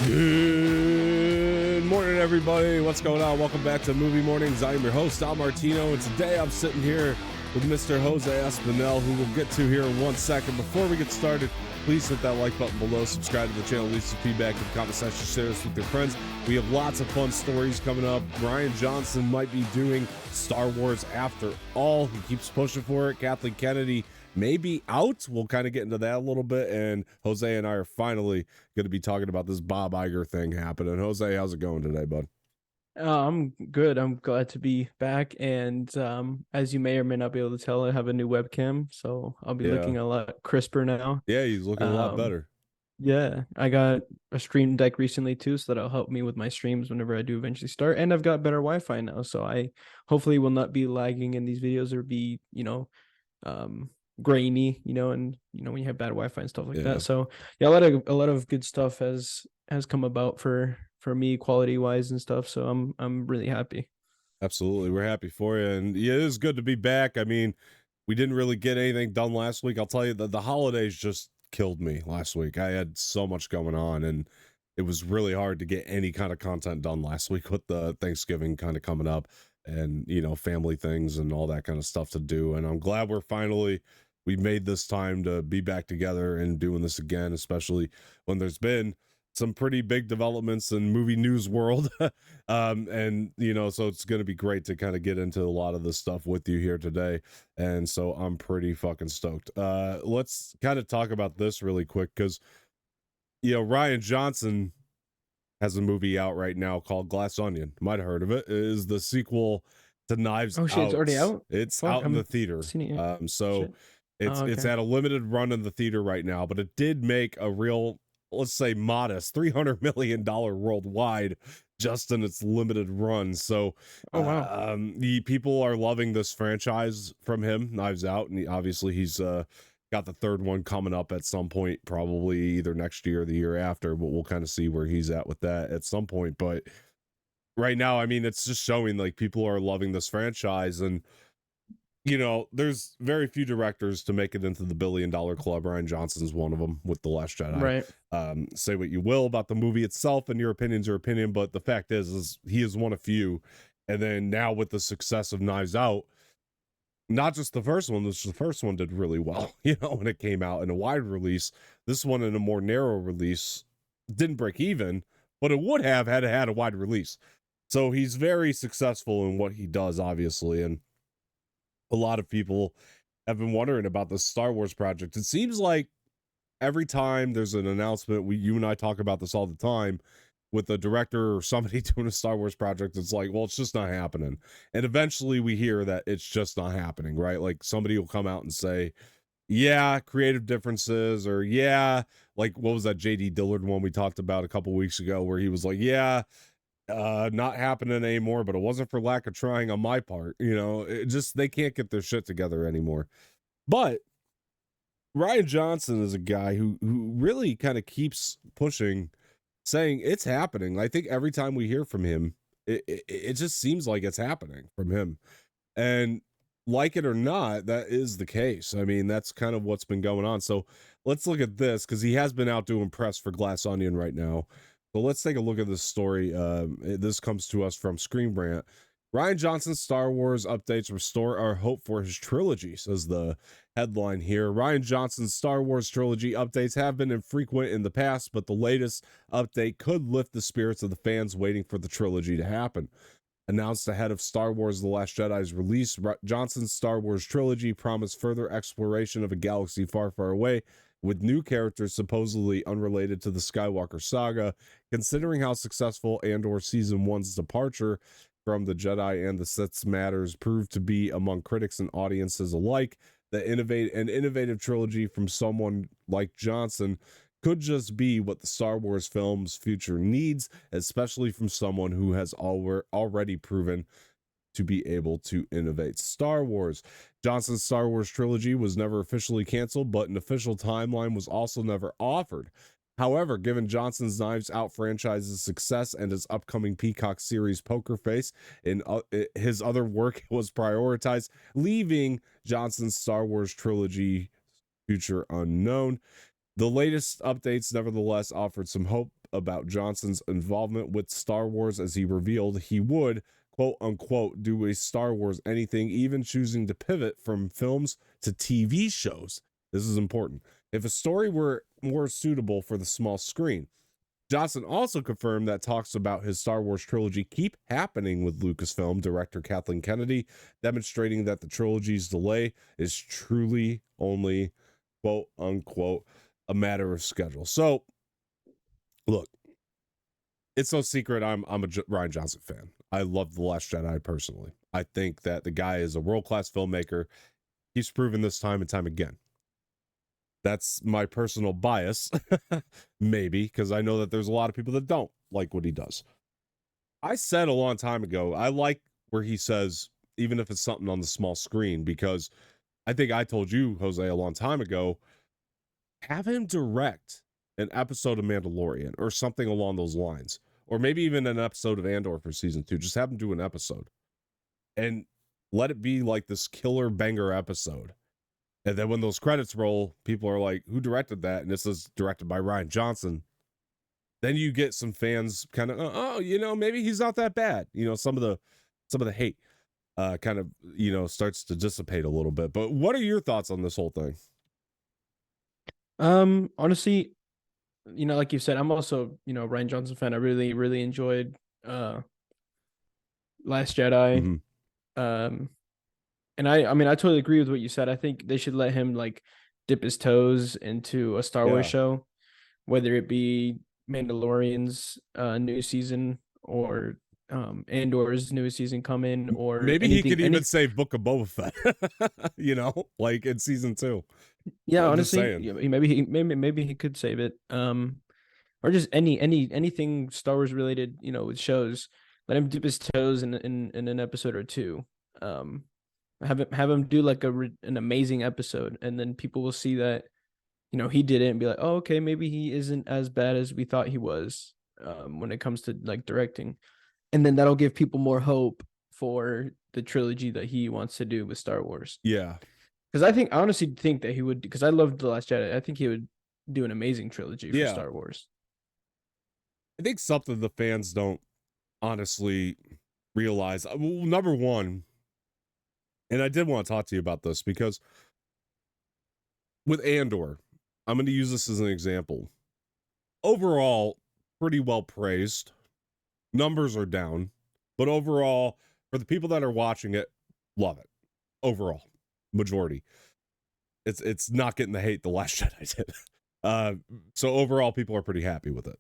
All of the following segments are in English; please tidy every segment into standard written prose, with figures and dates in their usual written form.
Good morning, everybody. What's going on? Welcome back to Movie Mornings. I'm your host, Martino, and today I'm sitting here with Mr. Jose Espinel, who we'll get to here in 1 second. Before we get started, please hit that like button below, subscribe to the channel, leave some feedback in the comment section, share this with your friends. We have lots of fun stories coming up. Rian Johnson might be doing Star Wars after all. He keeps pushing for it. Kathleen Kennedy may be out. We'll kind of get into that a little bit, and Jose and I are finally going to be talking about this Bob Iger thing happening. Jose, how's it going today, bud? I'm good. I'm glad to be back, and as you may or may not be able to tell, I have a new webcam, so I'll be looking a lot crisper now. Yeah, he's looking a lot better. Yeah, I got a stream deck recently too, so that'll help me with my streams whenever I do eventually start, and I've got better Wi-Fi now, so I hopefully will not be lagging in these videos or be, grainy, and when you have bad Wi-Fi and stuff like that. So yeah, a lot of good stuff has come about for me quality wise and stuff. So I'm really happy. Absolutely, we're happy for you, and yeah, it is good to be back. I mean, we didn't really get anything done last week. I'll tell you that the holidays just killed me last week. I had so much going on, and it was really hard to get any kind of content done last week with the Thanksgiving kind of coming up, and family things and all that kind of stuff to do. And I'm glad we made this time to be back together and doing this again, especially when there's been some pretty big developments in movie news world. And so it's going to be great to kind of get into a lot of this stuff with you here today. And so I'm pretty fucking stoked. Let's kind of talk about this really quick, because Rian Johnson has a movie out right now called Glass Onion. Might have heard of it. It is the sequel to Knives Out. Oh shit, it's already out? It's out in the theater. It's at a limited run in the theater right now, but it did make a real, let's say, modest $300 million worldwide just in its limited run. So the people are loving this franchise from him, Knives Out, and obviously he's got the third one coming up at some point, probably either next year or the year after, but we'll kind of see where he's at with that at some point. But right now, I mean, it's just showing like people are loving this franchise, and there's very few directors to make it into the $1 billion club. Rian Johnson's one of them with The Last Jedi. Right. Say what you will about the movie itself, and your opinion's your opinion, but the fact is he is one of few. And then now with the success of Knives Out, not just the first one, the first one did really well, when it came out in a wide release. This one in a more narrow release didn't break even, but it would have had a wide release. So he's very successful in what he does, obviously, and a lot of people have been wondering about the Star Wars project. It seems like every time there's an announcement, you and I talk about this all the time, with a director or somebody doing a Star Wars project, it's like, well, it's just not happening. And eventually we hear that it's just not happening, right? Like somebody will come out and say, yeah, creative differences, or yeah, like what was that JD Dillard one we talked about a couple weeks ago, where he was like, yeah, not happening anymore, but it wasn't for lack of trying on my part. It just, they can't get their shit together anymore. But Rian Johnson is a guy who really kind of keeps pushing, saying it's happening. I think every time we hear from him, it just seems like it's happening from him. And like it or not, that is the case. I mean, that's kind of what's been going on. So let's look at this, because he has been out doing press for Glass Onion right now. So let's take a look at this story. This comes to us from Screen Rant. Rian Johnson's Star Wars updates restore our hope for his trilogy, says the headline here. Rian Johnson's Star Wars trilogy updates have been infrequent in the past, but the latest update could lift the spirits of the fans waiting for the trilogy to happen. Announced ahead of Star Wars The Last Jedi's release, Johnson's Star Wars trilogy promised further exploration of a galaxy far, far away, with new characters supposedly unrelated to the Skywalker saga. Considering how successful and/or Season 1's departure from the Jedi and the Sith's matters proved to be among critics and audiences alike, the innovative trilogy from someone like Johnson could just be what the Star Wars film's future needs, especially from someone who has already proven to be able to innovate Star Wars. Johnson's Star Wars trilogy was never officially canceled, but an official timeline was also never offered. However, given Johnson's Knives Out franchise's success and his upcoming Peacock series Poker Face, his other work was prioritized, leaving Johnson's Star Wars trilogy future unknown. The latest updates nevertheless offered some hope about Johnson's involvement with Star Wars as he revealed he would, quote unquote, do a Star Wars anything, even choosing to pivot from films to TV shows. This is important. If a story were more suitable for the small screen. Johnson also confirmed that talks about his Star Wars trilogy keep happening with Lucasfilm director Kathleen Kennedy, demonstrating that the trilogy's delay is truly only, quote unquote, a matter of schedule. So, look, it's no secret I'm a Rian Johnson fan. I love The Last Jedi personally. I think that the guy is a world-class filmmaker. He's proven this time and time again. That's my personal bias, maybe, because I know that there's a lot of people that don't like what he does. I said a long time ago, I like where he says, even if it's something on the small screen, because I think I told you, Jose, a long time ago, have him direct an episode of Mandalorian or something along those lines, or maybe even an episode of Andor for season 2. Just have him do an episode and let it be like this killer banger episode. And then when those credits roll, people are like, who directed that? And this is directed by Rian Johnson. Then you get some fans kind of, oh, maybe he's not that bad. Some of the hate kind of, starts to dissipate a little bit. But what are your thoughts on this whole thing? Honestly, like you said, I'm also, Rian Johnson fan. I really, really enjoyed Last Jedi. Mm-hmm. And I mean, I totally agree with what you said. I think they should let him like dip his toes into a Star Wars show, whether it be Mandalorian's new season or Andor's new season coming, or maybe he could even say Book of Boba Fett, like in season 2. Yeah, honestly, maybe he could save it. Or just anything Star Wars related, with shows. Let him dip his toes in an episode or two. Have him do like an amazing episode, and then people will see that he did it and be like, oh, okay, maybe he isn't as bad as we thought he was when it comes to like directing, and then that'll give people more hope for the trilogy that he wants to do with Star Wars. Yeah, because I honestly think that he would, because I loved The Last Jedi. I think he would do an amazing trilogy for Star Wars. I think something the fans don't honestly realize. Well, number one, and I did want to talk to you about this because with Andor, I'm going to use this as an example. Overall, pretty well praised. Numbers are down, but overall, for the people that are watching it, love it. Overall, majority. It's not getting the hate The Last Jedi did. So overall, people are pretty happy with it.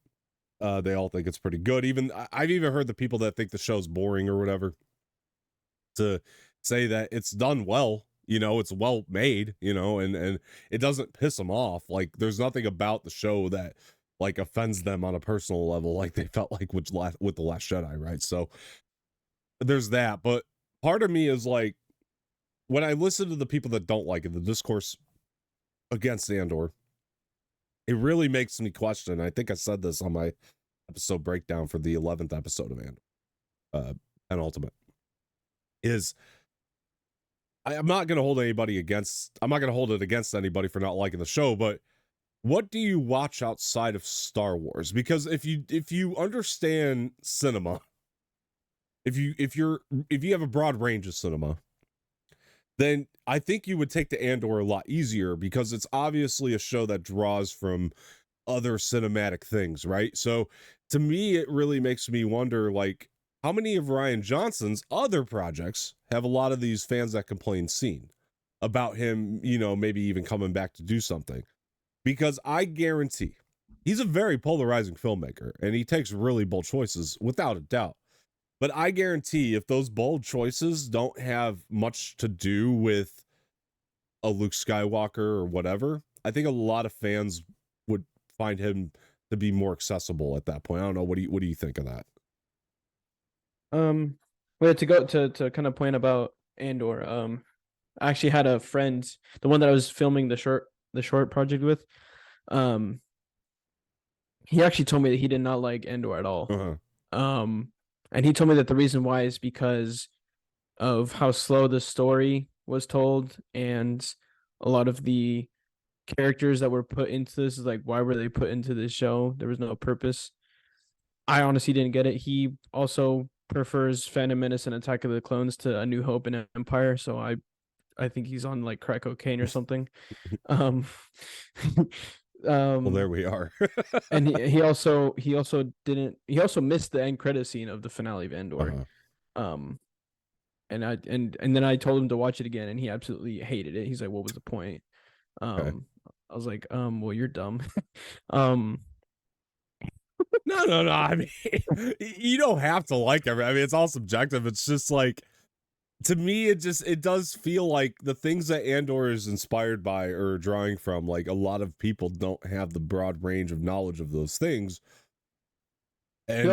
They all think it's pretty good. I've even heard the people that think the show's boring or whatever to say that it's done well, it's well made, and it doesn't piss them off. Like there's nothing about the show that like offends them on a personal level, like they felt like with The Last Jedi, right? So there's that. But part of me is like, when I listen to the people that don't like it, the discourse against Andor, it really makes me question. I think I said this on my episode breakdown for the 11th episode of Andor, penultimate, is I'm not going to hold it against anybody for not liking the show, but what do you watch outside of Star Wars? Because if you understand cinema, if you have a broad range of cinema, then I think you would take to Andor a lot easier, because it's obviously a show that draws from other cinematic things, right? So to me, it really makes me wonder, like, how many of Rian Johnson's other projects have a lot of these fans that complain seen about him, maybe even coming back to do something? Because I guarantee he's a very polarizing filmmaker and he takes really bold choices without a doubt. But I guarantee if those bold choices don't have much to do with a Luke Skywalker or whatever, I think a lot of fans would find him to be more accessible at that point. I don't know. What do you think of that? Well, to go to kind of point about Andor, I actually had a friend, the one that I was filming the short project with, he actually told me that he did not like Andor at all. Uh-huh. And he told me that the reason why is because of how slow the story was told, and a lot of the characters that were put into this is like, why were they put into this show? There was no purpose. I honestly didn't get it. He also prefers Phantom Menace and Attack of the Clones to A New Hope and Empire, so I think he's on like crack cocaine or something. Um, Well, there um, we are. and he also missed the end credit scene of the finale of Andor. Uh-huh. Um, and then I told him to watch it again, and he absolutely hated it. He's like, "What was the point?" Okay. I was like, well, you're dumb." um, No. I mean, you don't have to like every. I mean, it's all subjective. It's just like, to me, it does feel like the things that Andor is inspired by or drawing from, like, a lot of people don't have the broad range of knowledge of those things. And he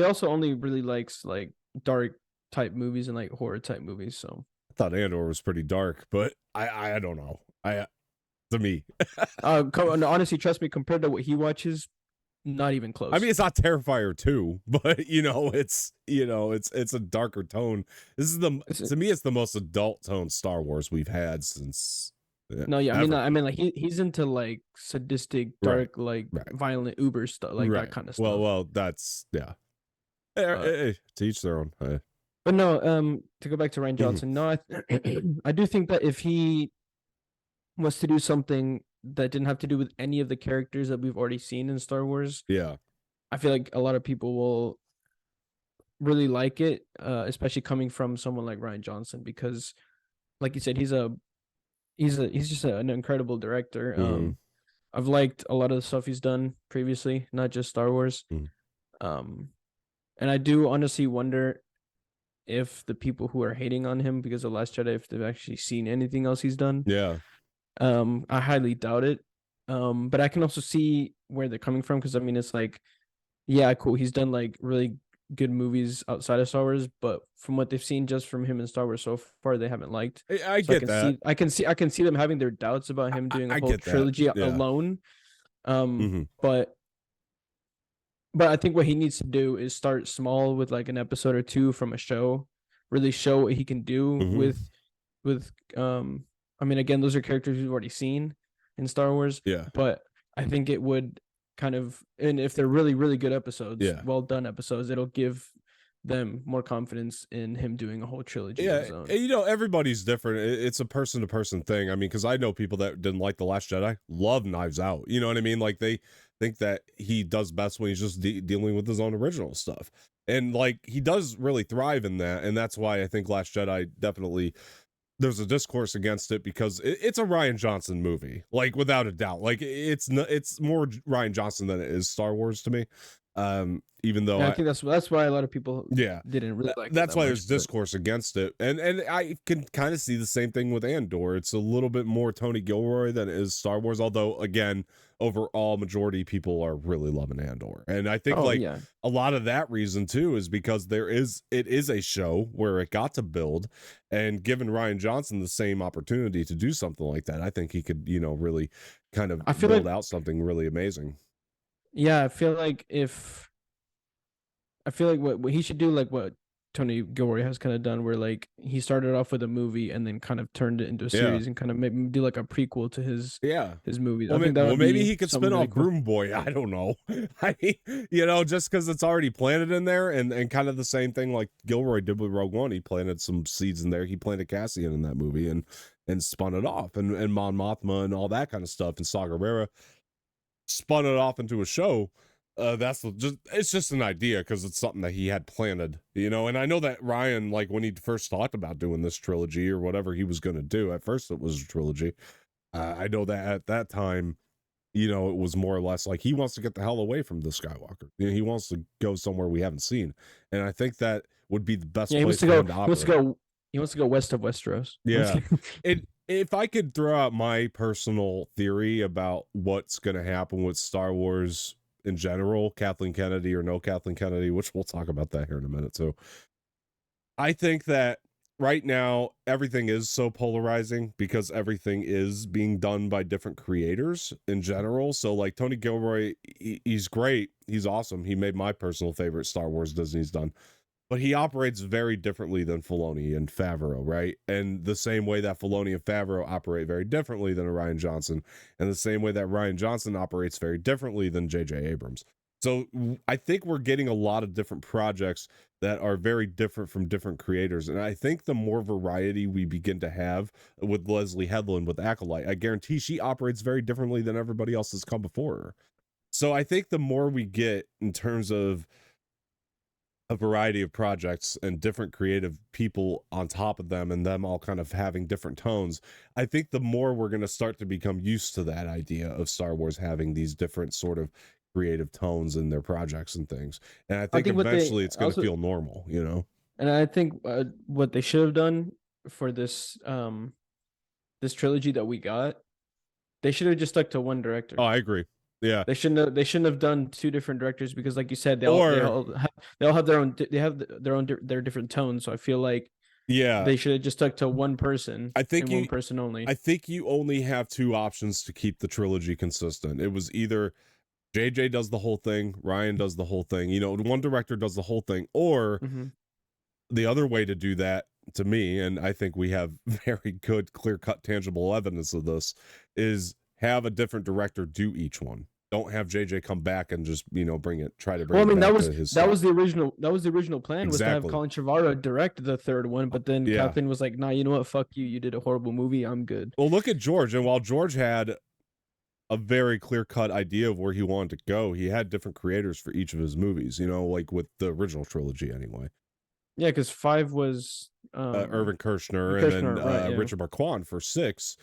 also only really likes like dark type movies and like horror type movies. So I thought Andor was pretty dark, but I don't know. To me, honestly, trust me, compared to what he watches, not even close. I mean, it's not Terrifier 2, but it's a darker tone. This is to me, it's the most adult tone Star Wars we've had since. No, yeah, I mean, like he's into like sadistic, dark, right. violent Uber stuff, like that kind of stuff. Well, that's yeah. Hey, to each their own. But no, to go back to Rian Johnson, no, I do think that if he was to do something that didn't have to do with any of the characters that we've already seen in Star Wars, yeah, I feel like a lot of people will really like it, especially coming from someone like Rian Johnson, because, like you said, he's just an incredible director. I've liked a lot of the stuff he's done previously, not just Star Wars. And I do honestly wonder if the people who are hating on him because of Last Jedi, if they've actually seen anything else he's done. Yeah. I highly doubt it. But I can also see where they're coming from, because I mean, it's like, yeah, cool, he's done like really good movies outside of Star Wars, but from what they've seen just from him in Star Wars so far, they haven't liked. I get that. I can see them having their doubts about him doing a whole trilogy alone. But I think what he needs to do is start small with like an episode or two from a show, really show what he can do with I mean, again, those are characters we've already seen in Star Wars. Yeah. But I think it would kind of, and if they're really, really good episodes, well done episodes, it'll give them more confidence in him doing a whole trilogy. Yeah, everybody's different. It's a person to person thing. I mean, because I know people that didn't like The Last Jedi love Knives Out. You know what I mean? Like, they think that he does best when he's just dealing with his own original stuff, and like he does really thrive in that. And that's why I think Last Jedi definitely, there's a discourse against it, because it's a Rian Johnson movie, like, without a doubt. Like, it's more Rian Johnson than it is Star Wars to me. Even though I think that's why a lot of people didn't really like that's why there's discourse against it, and I can kind of see the same thing with Andor. It's a little bit more Tony Gilroy than it is Star Wars, although again, overall majority people are really loving Andor, and I think a lot of that reason too is because it is a show where it got to build, and given Rian Johnson the same opportunity to do something like that, I think he could really kind of build out something really amazing. Yeah, I feel like what he should do, like what Tony Gilroy has kind of done, where like he started off with a movie and then kind of turned it into a series and kind of maybe do like a prequel to his movies. Well, maybe he could spin off Broom Boy. I don't know. I mean, just because it's already planted in there, and kind of the same thing like Gilroy did with Rogue One. He planted some seeds in there. He planted Cassian in that movie and spun it off, and Mon Mothma and all that kind of stuff, and Saw Gerrera spun it off into a show. It's just an idea, because it's something that he had planted, and I know that Rian, like, when he first talked about doing this trilogy or whatever he was going to do, at first it was a trilogy. I know that at that time, it was more or less like he wants to get the hell away from the Skywalker. He wants to go somewhere we haven't seen, and I think that would be the best place for him to operate. He wants to go west of Westeros. Yeah. If I could throw out my personal theory about what's going to happen with Star Wars in general, Kathleen Kennedy or no Kathleen Kennedy, which we'll talk about that here in a minute too. I think that right now everything is so polarizing because everything is being done by different creators in general. So like Tony Gilroy, he's great. He's awesome. He made my personal favorite Star Wars Disney's done. But he operates very differently than Filoni and Favreau, right? And the same way that Filoni and Favreau operate very differently than Rian Johnson, and the same way that Rian Johnson operates very differently than J.J. Abrams. So I think we're getting a lot of different projects that are very different from different creators. And I think the more variety we begin to have with Leslie Headland with Acolyte, I guarantee she operates very differently than everybody else that's come before her. So I think the more we get in terms of a variety of projects and different creative people on top of them and them all kind of having different tones, I think the more we're going to start to become used to that idea of Star Wars having these different sort of creative tones in their projects and things. And I think eventually it's going to feel normal, you know? And I think what they should have done for this this trilogy that we got, they should have just stuck to one director. Oh, I agree. Yeah, they shouldn't have done two different directors, because like you said, they all have their different tones. So I feel like they should have just stuck to one person. One person only. I think you only have two options to keep the trilogy consistent. It was either JJ does the whole thing, Rian does the whole thing, you know, one director does the whole thing, or the other way to do that, to me, and I think we have very good, clear-cut, tangible evidence of this, is have a different director do each one. Don't have JJ come back and just, you know, try to bring it back to his that was the original plan, was to have Colin Trevorrow direct the third one, but then Kathleen was like, nah, you know what, fuck you, you did a horrible movie, I'm good. Well, look at George, and while George had a very clear-cut idea of where he wanted to go, he had different creators for each of his movies, you know, like with the original trilogy anyway. Yeah, because 5 was Irvin Kershner, and then Richard Marquand for 6.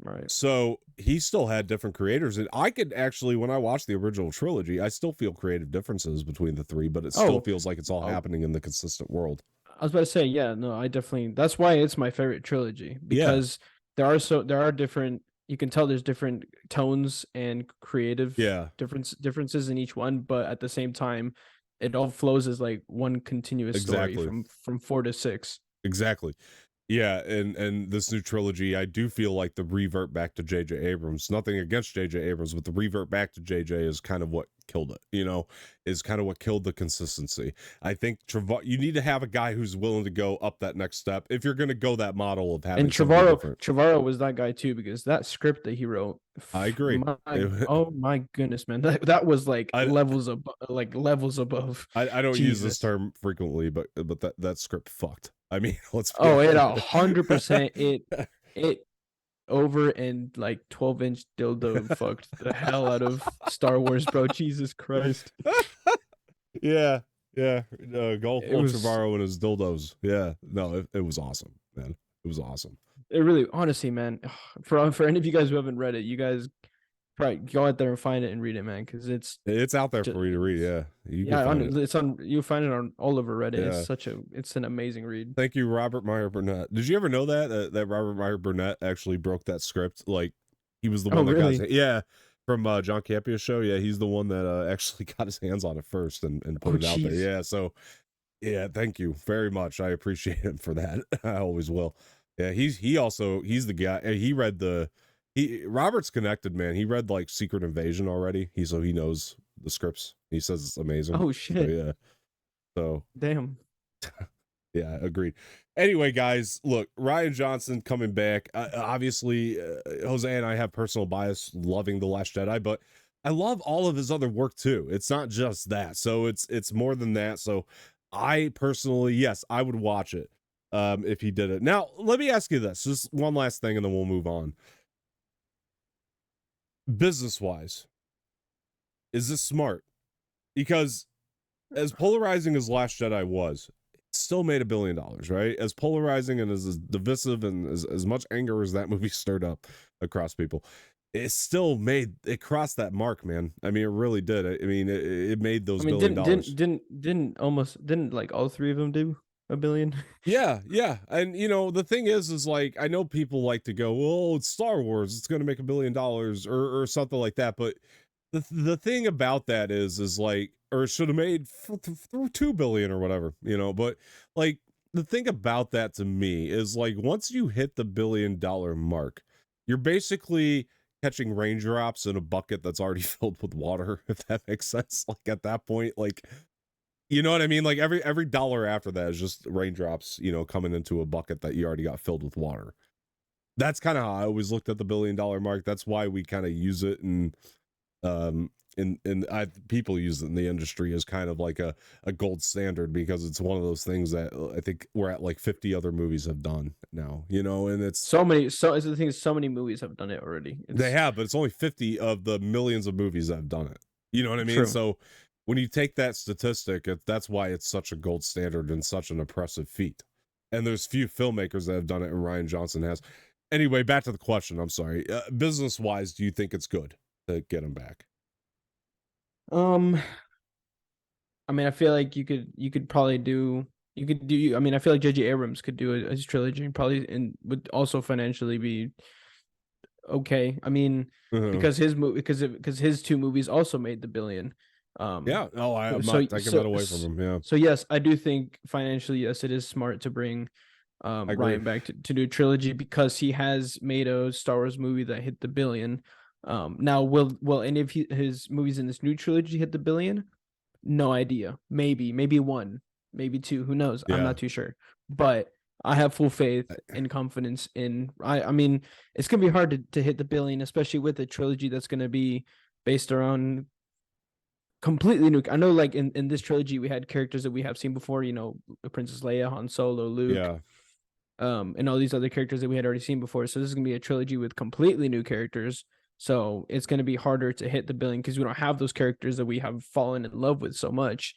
Right. So he still had different creators, and I could actually, when I watched the original trilogy, I still feel creative differences between the three, but it still feels like it's all happening in the consistent world. I was about to say, yeah, no, I definitely, that's why it's my favorite trilogy, because there are different, you can tell there's different tones and creative differences in each one, but at the same time, it all flows as like one continuous story from 4 to 6. Exactly. Yeah, and this new trilogy, I do feel like the revert back to J.J. Abrams. Nothing against J.J. Abrams, but the revert back to J.J. is kind of what killed it, you know, is kind of what killed the consistency. I think you need to have a guy who's willing to go up that next step if you're going to go that model of having. And Trevorrow was that guy too, because that script that he wrote, I agree. Oh my goodness, man, that was like levels above. I don't use this term frequently, but that script fucked. I mean, let's. It 100%. It over and like 12-inch dildo fucked the hell out of Star Wars, bro. Jesus Christ. Yeah. Golf Trevorrow and his dildos. Yeah. No, it was awesome, man. It was awesome. It really, honestly, man. For any of you guys who haven't read it, you guys probably go out there and find it and read it, man, because it's out there for you to read. It's on. You find it on all over Reddit. Yeah. It's an amazing read. Thank you, Robert Meyer Burnett. Did you ever know that Robert Meyer Burnett actually broke that script? Like, he was the one that got his, from John Campia's show. Yeah, he's the one that actually got his hands on it first and put it out there. Yeah, so thank you very much. I appreciate him for that. I always will. Yeah, he's the guy. Robert's connected, man. He read like Secret Invasion already. So he knows the scripts. He says it's amazing. Oh shit. So, yeah. So damn. Yeah, agreed. Anyway, guys, look, Rian Johnson coming back. Obviously, Jose and I have personal bias loving The Last Jedi, but I love all of his other work too. It's not just that. So it's more than that. So I personally, yes, I would watch it if he did it. Now, let me ask you this. Just one last thing and then we'll move on. Business-wise, is this smart? Because as polarizing as Last Jedi was, it still made $1 billion, right? As polarizing and as divisive and as much anger as that movie stirred up across people, it still crossed that mark, man. I mean, it really did. I mean, it made those $1 billion. Didn't like all three of them do $1 billion? Yeah. And you know, the thing is like, I know people like to go, well, it's Star Wars, it's going to make $1 billion or something like that. But the thing about that is like, or it should have made through 2 billion or whatever, you know, but like the thing about that to me is like, once you hit the $1 billion mark, you're basically catching raindrops in a bucket that's already filled with water, if that makes sense. Like at that point, like, you know what I mean? Like every dollar after that is just raindrops, you know, coming into a bucket that you already got filled with water. That's kind of how I always looked at the $1 billion mark. That's why we kind of use it in People use it in the industry as kind of like a gold standard, because it's one of those things that I think we're at like 50 other movies have done now, and it's so many. So the thing is, so many movies have done it already. They have, but it's only 50 of the millions of movies that have done it. You know what I mean? True. So when you take that statistic, that's why it's such a gold standard and such an impressive feat. And there's few filmmakers that have done it, and Rian Johnson has. Anyway, back to the question. I'm sorry. Business wise, do you think it's good to get him back? I mean, I feel like you could probably do. I mean, I feel like J.J. Abrams could do a trilogy, probably, and would also financially be okay. I mean, because his two movies also made the billion. Yeah. No, I'm not taking that away from him. Yeah. So yes, I do think financially, yes, it is smart to bring Rian back to do a trilogy, because he has made a Star Wars movie that hit the billion. Now will any of his movies in this new trilogy hit the billion? No idea. Maybe one, maybe two. Who knows? Yeah. I'm not too sure. But I have full faith and confidence in. I mean, it's gonna be hard to hit the billion, especially with a trilogy that's gonna be based around completely new. I know, like in this trilogy, we had characters that we have seen before. Princess Leia, Han Solo, Luke. Yeah. And all these other characters that we had already seen before. So this is gonna be a trilogy with completely new characters. So it's going to be harder to hit the billion because we don't have those characters that we have fallen in love with so much.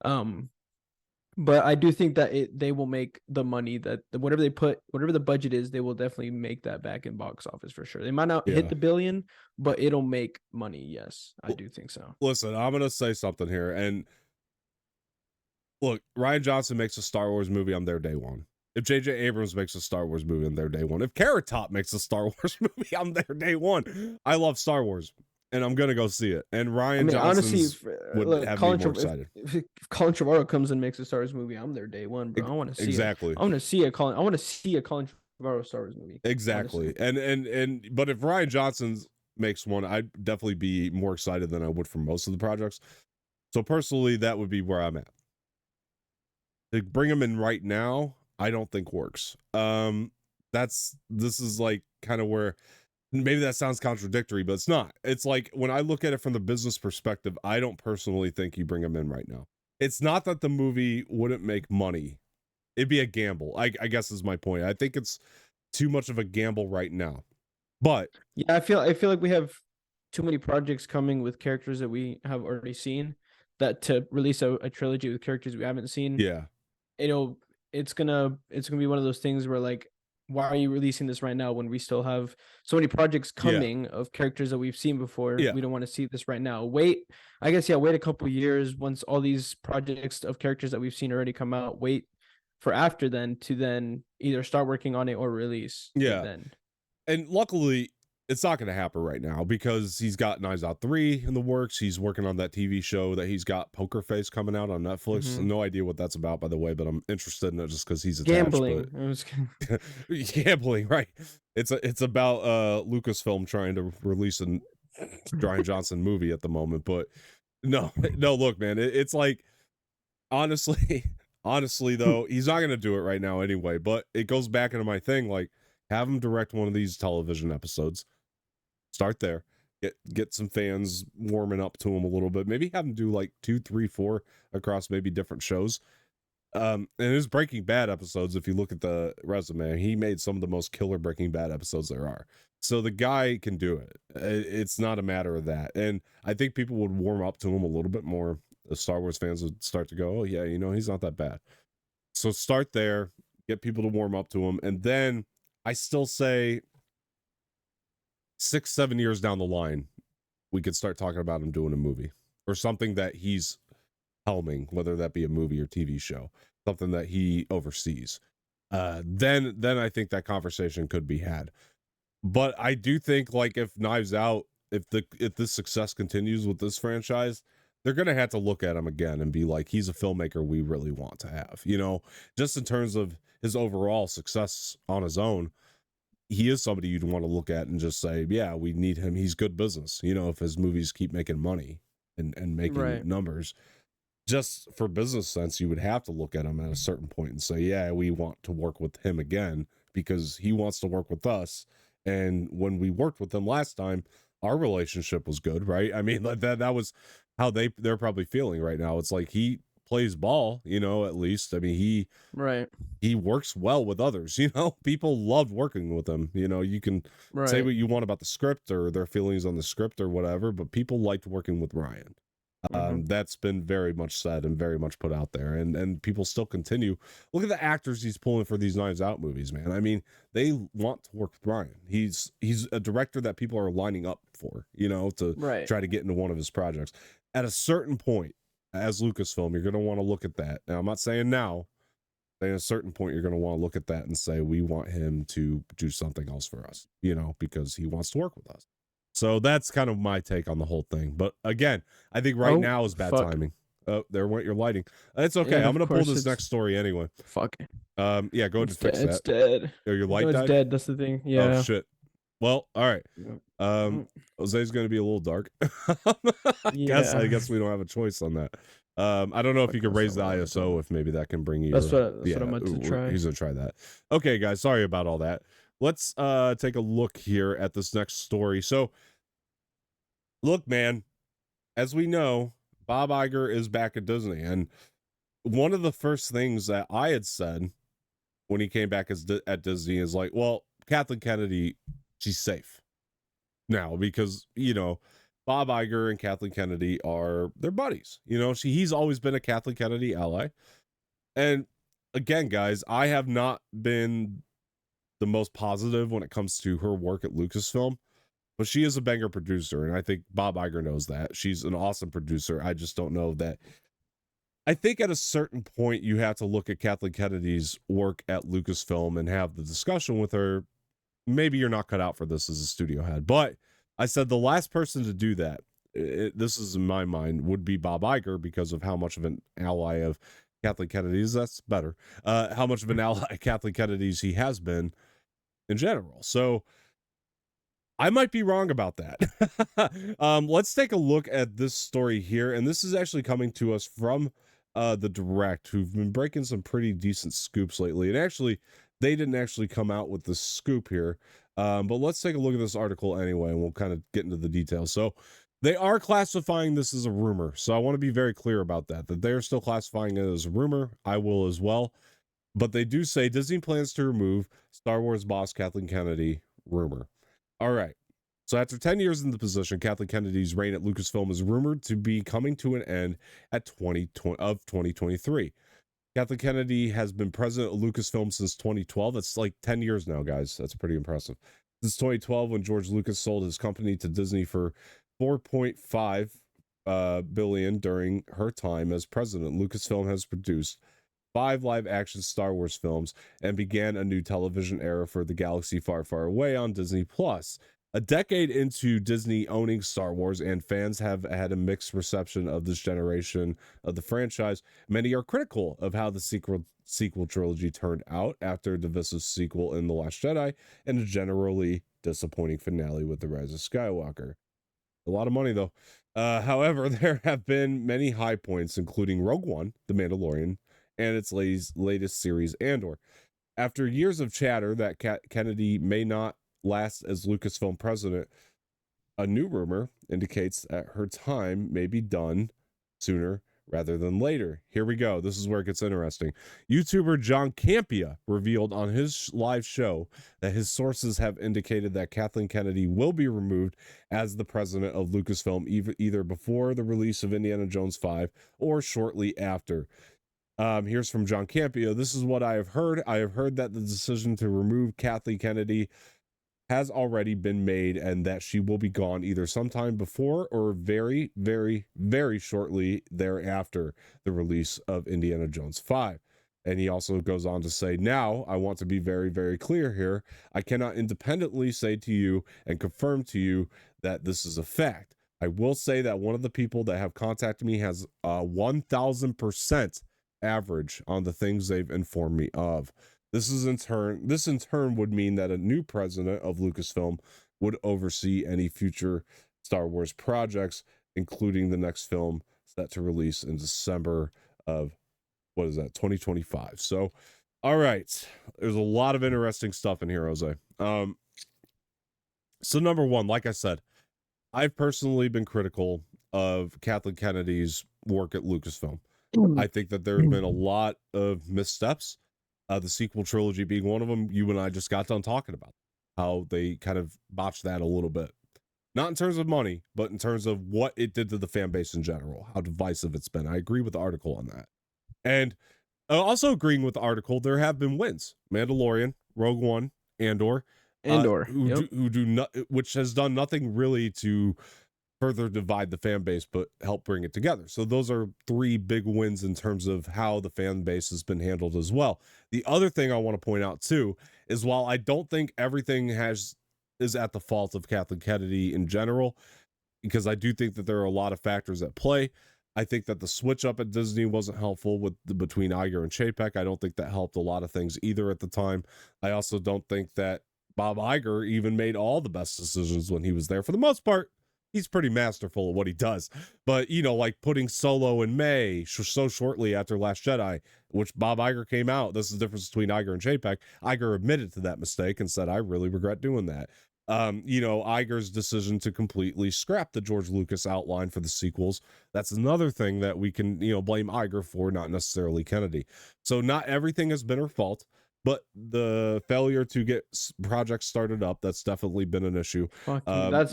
But I do think that they will make the money that whatever the budget is, they will definitely make that back in box office for sure. They might not hit the billion, but it'll make money. Yes, I do think so. Listen, I'm going to say something here. And look, Rian Johnson makes a Star Wars movie, I'm there day one. If J.J. Abrams makes a Star Wars movie, I'm there day one. If Carrot Top makes a Star Wars movie, I'm there day one. I love Star Wars, and I'm gonna go see it. And Rian Johnson would have me more excited. If Colin Trevorrow comes and makes a Star Wars movie, I'm there day one, bro. I want to see exactly. I want to see a Colin Trevorrow Star Wars movie. Exactly. And but if Rian Johnson makes one, I'd definitely be more excited than I would for most of the projects. So personally, that would be where I'm at. To bring him in right now, I don't think works. This is like kind of where maybe that sounds contradictory, but it's not. It's like when I look at it from the business perspective, I don't personally think you bring him in right now. It's not that the movie wouldn't make money. It'd be a gamble. I guess is my point. I think it's too much of a gamble right now. But yeah, I feel like we have too many projects coming with characters that we have already seen, that to release a trilogy with characters we haven't seen. Yeah. It's gonna be one of those things where, like, why are you releasing this right now when we still have so many projects coming of characters that we've seen before? We don't want to see this right now. Wait a couple years once all these projects of characters that we've seen already come out. Wait for after then to then either start working on it or release. And luckily it's not going to happen right now because he's got Knives Out 3 in the works. He's working on that TV show that he's got, Poker Face, coming out on Netflix. No idea what that's about, by the way, but I'm interested in it just because he's attached. Gambling, right? It's about Lucasfilm trying to release a Rian Johnson movie at the moment, but no, look, man, it's like honestly though, he's not going to do it right now anyway. But it goes back into my thing, like, have him direct one of these television episodes. Start there. Get some fans warming up to him a little bit. Maybe have him do like 2, 3, 4 across maybe different shows. And his Breaking Bad episodes, if you look at the resume, he made some of the most killer Breaking Bad episodes there are. So the guy can do it. It's not a matter of that. And I think people would warm up to him a little bit more. The Star Wars fans would start to go, oh yeah, he's not that bad. So start there, get people to warm up to him. And then I still say 6-7 years down the line, we could start talking about him doing a movie or something that he's helming, whether that be a movie or TV show, something that he oversees. Then I think that conversation could be had. But I do think, like, if Knives Out, if this success continues with this franchise, they're going to have to look at him again and be like, he's a filmmaker we really want to have, just in terms of his overall success on his own. He is somebody you'd want to look at and just say, yeah, we need him. He's good business. If his movies keep making money and making numbers, just for business sense, you would have to look at him at a certain point and say, yeah, we want to work with him again because he wants to work with us. And when we worked with him last time, our relationship was good, right? I mean, that was how they're probably feeling right now. It's like he plays ball, at least. I mean, he works well with others, people loved working with him. You can say what you want about the script or their feelings on the script or whatever, but people liked working with Rian. That's been very much said and very much put out there, and people still continue. Look at the actors he's pulling for these Knives Out movies, man. I mean, they want to work with Rian. He's a director that people are lining up for, to try to get into one of his projects. At a certain point, as Lucasfilm, you're going to want to look at that. Now, I'm not saying now. At a certain point, you're going to want to look at that and say, we want him to do something else for us, because he wants to work with us. So that's kind of my take on the whole thing. But again, I think now is bad timing. Oh, there went your lighting. It's okay. I'm going to pull this next story anyway. Fuck. Yeah, go ahead and fix that. It's dead. Oh, your light died? It's dead. That's the thing. Yeah. Oh, shit. Well, all right. Jose's going to be a little dark. I guess we don't have a choice on that. I don't know if you could raise the ISO, if maybe that can bring you. That's what I'm about to try. He's gonna try that. Okay, guys, sorry about all that. Let's take a look here at this next story. So, look, man, as we know, Bob Iger is back at Disney, and one of the first things that I had said when he came back at Disney is like, well, Kathleen Kennedy, she's safe now because Bob Iger and Kathleen Kennedy they're buddies. He's always been a Kathleen Kennedy ally. And again, guys, I have not been the most positive when it comes to her work at Lucasfilm, but she is a banger producer. And I think Bob Iger knows that. She's an awesome producer. I just don't know that. I think at a certain point, you have to look at Kathleen Kennedy's work at Lucasfilm and have the discussion with her. Maybe you're not cut out for this as a studio head, but I said the last person to do that, this is in my mind, would be Bob Iger because of how much of an ally of Kathleen Kennedy's, that's better, how much of an ally of Kathleen Kennedy's he has been in general. So I might be wrong about that. Let's take a look at this story here. And this is actually coming to us from the Direct, who've been breaking some pretty decent scoops lately. And actually, they didn't actually come out with the scoop here. But let's take a look at this article anyway, and we'll kind of get into the details. So they are classifying this as a rumor. So I want to be very clear about that they're still classifying it as a rumor. I will as well. But they do say Disney plans to remove Star Wars boss Kathleen Kennedy rumor. All right. So after 10 years in the position, Kathleen Kennedy's reign at Lucasfilm is rumored to be coming to an end at 2023. Kathleen Kennedy has been president of Lucasfilm since 2012. That's like 10 years now, guys. That's pretty impressive. Since 2012, when George Lucas sold his company to Disney for $4.5 billion during her time as president, Lucasfilm has produced 5 live-action Star Wars films and began a new television era for the galaxy far, far away on Disney+. A decade into Disney owning Star Wars, and fans have had a mixed reception of this generation of the franchise. Many are critical of how the sequel trilogy turned out after a divisive sequel in The Last Jedi and a generally disappointing finale with The Rise of Skywalker. A lot of money, though. However, there have been many high points, including Rogue One, The Mandalorian, and its latest series, Andor. After years of chatter that Kennedy may not last as Lucasfilm president, a new rumor indicates that her time may be done sooner rather than later. Here we go. This is where it gets interesting. YouTuber John Campea revealed on his live show that his sources have indicated that Kathleen Kennedy will be removed as the president of Lucasfilm either before the release of Indiana Jones 5 or shortly after. Here's from John Campea. This is what I have heard. I have heard that the decision to remove Kathleen Kennedy has already been made and that she will be gone either sometime before or very, very, very shortly thereafter the release of Indiana Jones 5. And he also goes on to say, now, I want to be very, very clear here. I cannot independently say to you and confirm to you that this is a fact. I will say that one of the people that have contacted me has 1,000% average on the things they've informed me of. This in turn would mean that a new president of Lucasfilm would oversee any future Star Wars projects, including the next film set to release in December of 2025. So, all right, there's a lot of interesting stuff in here, Jose. So number one, like I said, I've personally been critical of Kathleen Kennedy's work at Lucasfilm. I think that there have been a lot of missteps. The sequel trilogy being one of them. You and I just got done talking about how they kind of botched that a little bit. Not in terms of money, but in terms of what it did to the fan base in general, how divisive it's been. I agree with the article on that. And also agreeing with the article, there have been wins. Mandalorian, Rogue One, Andor, which has done nothing really to further divide the fan base, but help bring it together. So those are 3 big wins in terms of how the fan base has been handled as well. The other thing I want to point out too is while I don't think everything is at the fault of Kathleen Kennedy in general, because I do think that there are a lot of factors at play. I think that the switch up at Disney wasn't helpful between Iger and Chapek. I don't think that helped a lot of things either at the time. I also don't think that Bob Iger even made all the best decisions when he was there. For the most part, he's pretty masterful at what he does. But, like putting Solo in May so shortly after Last Jedi, which Bob Iger came out. This is the difference between Iger and Chapek. Iger admitted to that mistake and said, I really regret doing that. Iger's decision to completely scrap the George Lucas outline for the sequels. That's another thing that we can, blame Iger for, not necessarily Kennedy. So not everything has been her fault, but the failure to get projects started up, that's definitely been an issue. That's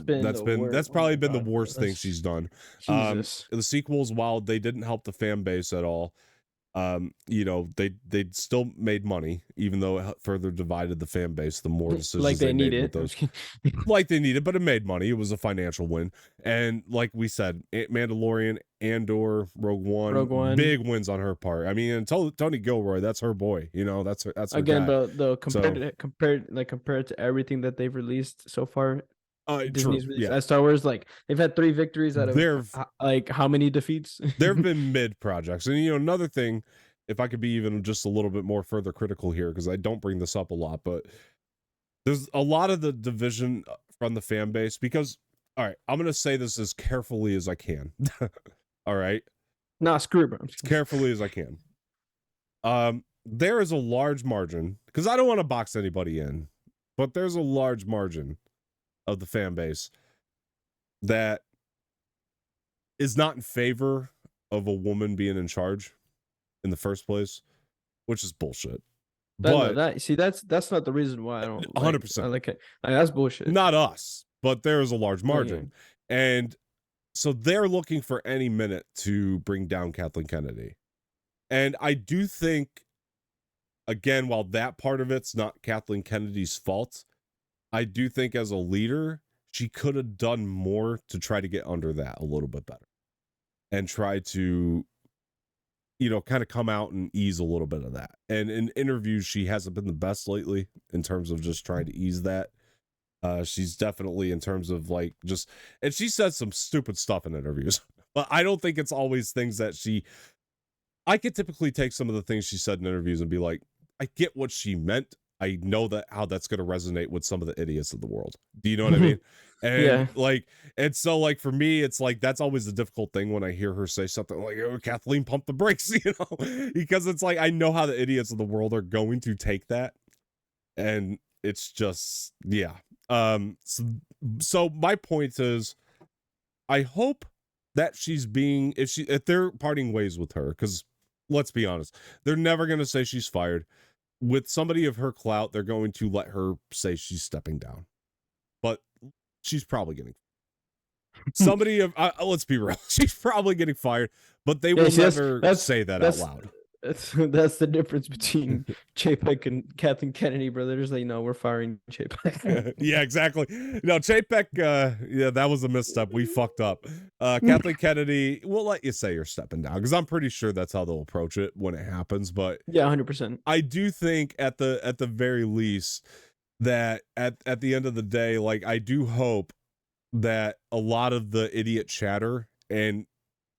probably been the worst thing she's done. Jesus. The sequels, while they didn't help the fan base at all, they still made money, even though it further divided the fan base. The more decisions they made with those, like they needed, but it made money. It was a financial win, and like we said, Mandalorian, Andor, Rogue One, big wins on her part. I mean, and Tony Gilroy, that's her boy. That's her again, guy. but compared to everything that they've released so far. Disney's released as Star Wars, like they've had 3 victories out of like how many defeats? There have been mid projects, and another thing, if I could be even just a little bit more further critical here, because I don't bring this up a lot, but there's a lot of the division from the fan base. Because, all right, I'm gonna say this as carefully as I can. All right, screw it, bro. As carefully as I can. There is a large margin, because I don't want to box anybody in, but there's a large margin of the fan base that is not in favor of a woman being in charge in the first place, which is bullshit. That's not the reason why I don't 100%. Like it. That's bullshit. Not us, but there is a large margin. Yeah. And so they're looking for any minute to bring down Kathleen Kennedy. And I do think, again, while that part of it's not Kathleen Kennedy's fault, I do think as a leader, she could have done more to try to get under that a little bit better and try to, kind of come out and ease a little bit of that. And in interviews, she hasn't been the best lately in terms of just trying to ease that. She's definitely in terms of and she says some stupid stuff in interviews, but I don't think it's always things that I could typically take some of the things she said in interviews and be like, I get what she meant. I know how that's going to resonate with some of the idiots of the world. Do you know what I mean? And and so for me, it's that's always the difficult thing when I hear her say something like, oh, Kathleen, pump the brakes, because it's I know how the idiots of the world are going to take that. And it's just, yeah. So my point is, I hope that she's being, if they're parting ways with her, because let's be honest, they're never going to say she's fired. With somebody of her clout, they're going to let her say she's stepping down, but she's probably getting somebody of let's be real, she's probably getting fired, but they will never say that out loud. That's the difference between Chapek and Kathleen Kennedy, bro. They're just no, we're firing Chapek. Yeah, exactly. No, Chapek, that was a misstep. We fucked up. Kathleen Kennedy, we'll let you say you're stepping down, because I'm pretty sure that's how they'll approach it when it happens. But yeah, 100%. I do think at the very least that at the end of the day, I do hope that a lot of the idiot chatter and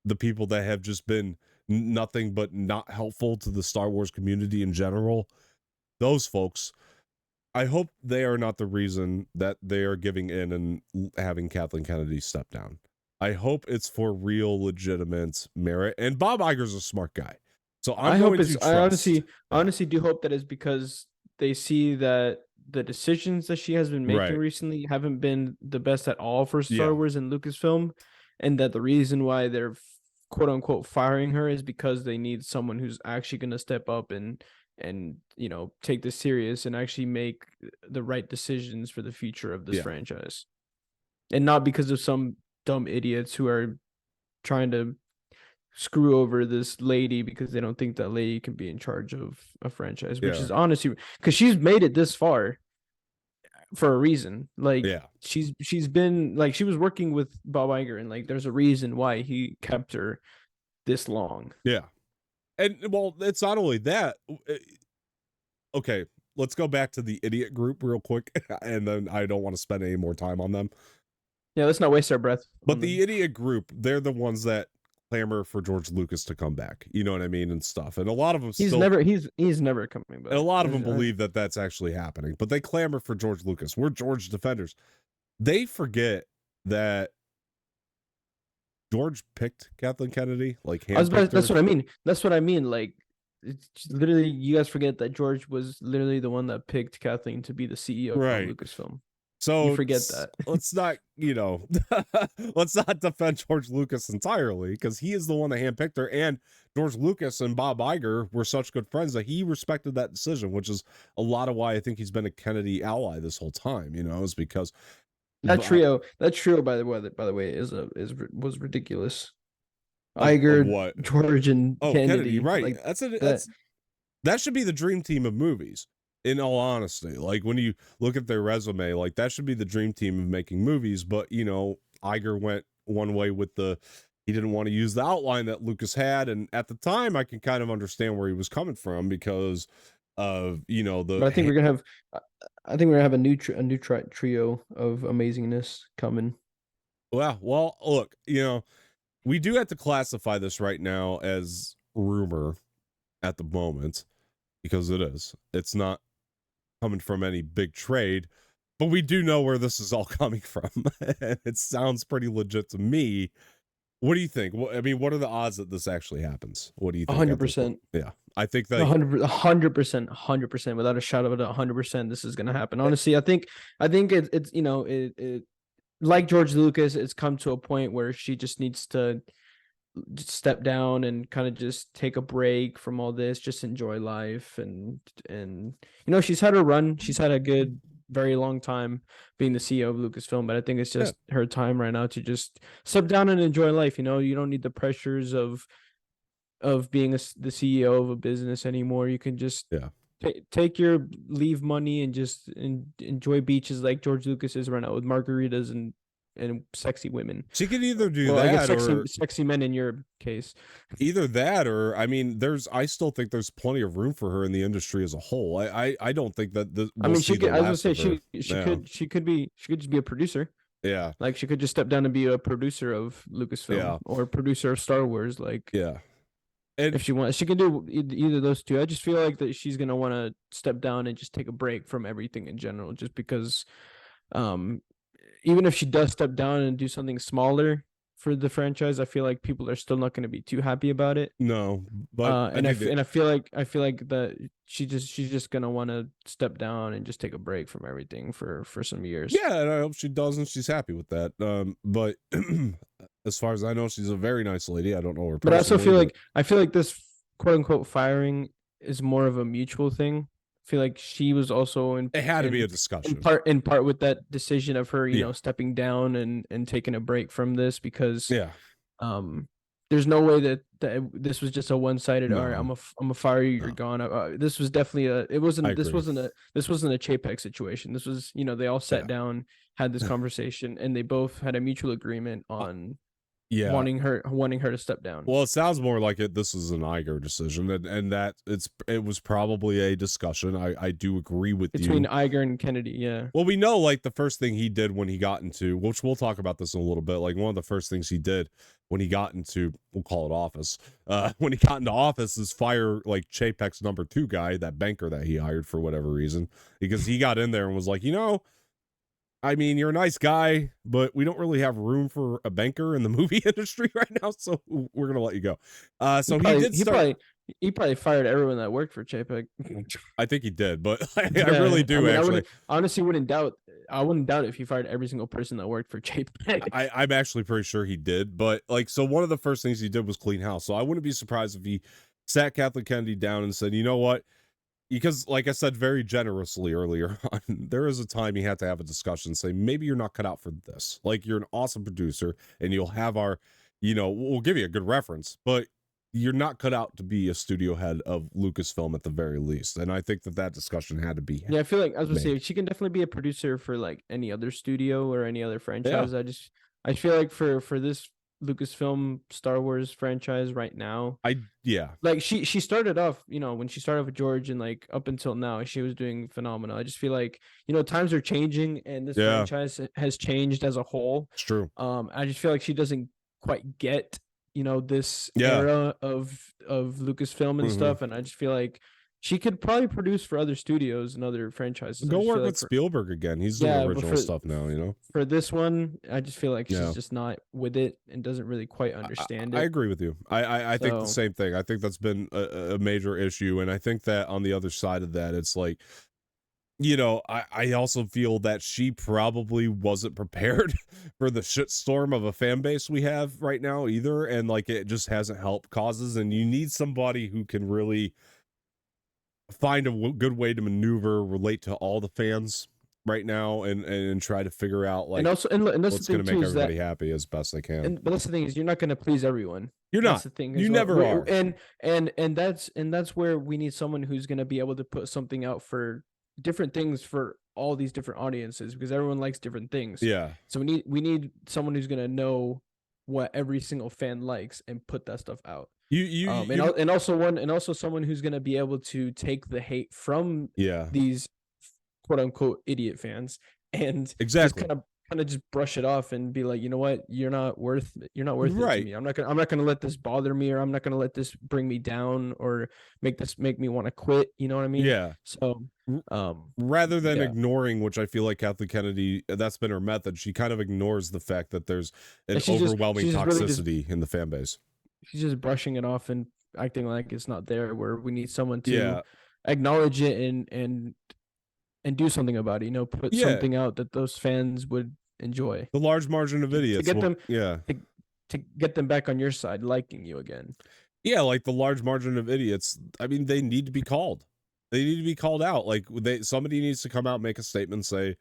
the people that have just been nothing but not helpful to the Star Wars community in general, those folks, I hope they are not the reason that they are giving in and having Kathleen Kennedy step down. I hope it's for real, legitimate merit. And Bob Iger's a smart guy, so I honestly do hope that is because they see that the decisions that she has been making recently haven't been the best at all for Star Wars and Lucasfilm, and that the reason why they're quote unquote firing her is because they need someone who's actually going to step up and take this serious and actually make the right decisions for the future of this franchise, and not because of some dumb idiots who are trying to screw over this lady because they don't think that lady can be in charge of a franchise, which is honestly because she's made it this far for a reason. Like she's been like, she was working with Bob Iger, and like there's a reason why he kept her this long. And well, it's not only that. Okay, let's go back to the idiot group real quick, and then I don't want to spend any more time on them. Yeah, let's not waste our breath. But the idiot group, they're the ones that clamor for George Lucas to come back, you know what I mean, and stuff. And a lot of them he's never coming back. And a lot of them believe that that's actually happening, but they clamor for George Lucas. We're George defenders. They forget that George picked Kathleen Kennedy. Like, that's what I mean. That's what I mean. Like, it's literally, you guys forget that George was literally the one that picked Kathleen to be the CEO of Lucasfilm. So you forget that. Let's not, let's not defend George Lucas entirely, because he is the one that handpicked her. And George Lucas and Bob Iger were such good friends that he respected that decision, which is a lot of why I think he's been a Kennedy ally this whole time. Is because that trio, by the way, was ridiculous. Iger, George, and Kennedy. Right? Like, that should be the dream team of movies. In all honesty, like when you look at their resume, like that should be the dream team of making movies. But Iger went one way with he didn't want to use the outline that Lucas had, and at the time, I can kind of understand where he was coming from because of But I think we're gonna have a new trio of amazingness coming. Well, look, we do have to classify this right now as rumor at the moment, because it's not coming from any big trade, but we do know where this is all coming from. And it sounds pretty legit to me. What do you think? I mean, what are the odds that this actually happens? What do you think? 100%. Yeah, I think that 100%, without a shadow of a doubt, 100%. This is gonna happen. Honestly, I think it's like George Lucas, it's come to a point where she just needs to just step down and kind of just take a break from all this, just enjoy life, and she's had her run, she's had a good very long time being the CEO of Lucasfilm, but I think it's just her time right now to just step down and enjoy life. You don't need the pressures of being the CEO of a business anymore. You can just take your leave money and just enjoy beaches like George Lucas is right now, with margaritas and sexy women. She could either do that or sexy men in your case. Either that or, I mean, I still think there's plenty of room for her in the industry as a whole. I don't think that she could just be a producer. Yeah. Like she could just step down and be a producer of Lucasfilm or a producer of Star Wars. Like, and if she wants, she can do either of those two. I just feel like that she's going to want to step down and just take a break from everything in general, just because, even if she does step down and do something smaller for the franchise, I feel like people are still not going to be too happy about it. No, but I feel like that she's just going to want to step down and just take a break from everything for some years. Yeah, and I hope she does, and she's happy with that. But as far as I know, she's a very nice lady. I don't know her, but I also feel like this quote unquote firing is more of a mutual thing. Feel like she was also it had to be a discussion in part with that decision of her stepping down and taking a break from this, because there's no way that this was just a one-sided all right, I'm a fire you, you're gone. This was definitely this wasn't a Chapek situation. This was they all sat down, had this conversation, and they both had a mutual agreement on wanting her to step down. Well, it sounds more like this is an Iger decision, and that it was probably a discussion. I do agree with between Iger and Kennedy. Yeah. Well, we know like the first thing he did when he got into, which we'll talk about this in a little bit. Like one of the first things he did when he got into, we'll call it office. When he got into office, is fire like Chapek's number 2 guy, that banker that he hired for whatever reason, because he got in there and was like, I mean, you're a nice guy, but we don't really have room for a banker in the movie industry right now, so we're gonna let you go. So he did start. He probably fired everyone that worked for JPEG. I think he did, but I really do actually. I wouldn't doubt if he fired every single person that worked for JPEG. I'm actually pretty sure he did, but like, so one of the first things he did was clean house. So I wouldn't be surprised if he sat Kathleen Kennedy down and said, you know what? Because like I said very generously earlier on, there is a time you have to have a discussion, say maybe you're not cut out for this. Like, you're an awesome producer and you'll have our, we'll give you a good reference, but you're not cut out to be a studio head of Lucasfilm at the very least. And I think that discussion had to be. Yeah, I feel like, I was gonna say, she can definitely be a producer for like any other studio or any other franchise. Yeah. I feel like for this Lucasfilm Star Wars franchise right now, like she started off, when she started with George, and like up until now she was doing phenomenal. I just feel like, times are changing and this franchise has changed as a whole. It's true. I just feel like she doesn't quite get this era of Lucasfilm and stuff, and I just feel like she could probably produce for other studios and other franchises. Go work with Spielberg again. He's doing original stuff now, For this one, I just feel like she's just not with it and doesn't really quite understand it. I agree with you. I think the same thing. I think that's been a major issue, and I think that on the other side of that, it's like, I also feel that she probably wasn't prepared for the shitstorm of a fan base we have right now either, and like, it just hasn't helped causes, and you need somebody who can really find a good way to maneuver, relate to all the fans right now, and try to figure out like, and that's what's going to make everybody happy as best they can. But that's the thing, is you're not going to please everyone. You're not. That's the thing. You never are. And that's where we need someone who's going to be able to put something out for different things for all these different audiences, because everyone likes different things. Yeah. So we need someone who's going to know what every single fan likes and put that stuff out. And also someone who's going to be able to take the hate from these quote unquote idiot fans and just kind of just brush it off and be like, you know what, you're not worth it to me. I'm not gonna let this bother me, or I'm not gonna let this bring me down or make me want to quit. You know what I mean? Yeah. So rather than ignoring, which I feel like Kathleen Kennedy, that's been her method, she kind of ignores the fact that there's an overwhelming toxicity really in the fan base. She's just brushing it off and acting like it's not there, where we need someone to acknowledge it and do something about it, put something out that those fans would enjoy. The large margin of idiots to get them back on your side, liking you again. Yeah, like the large margin of idiots. I mean, they need to be called. They need to be called out. Like, somebody needs to come out, make a statement, say,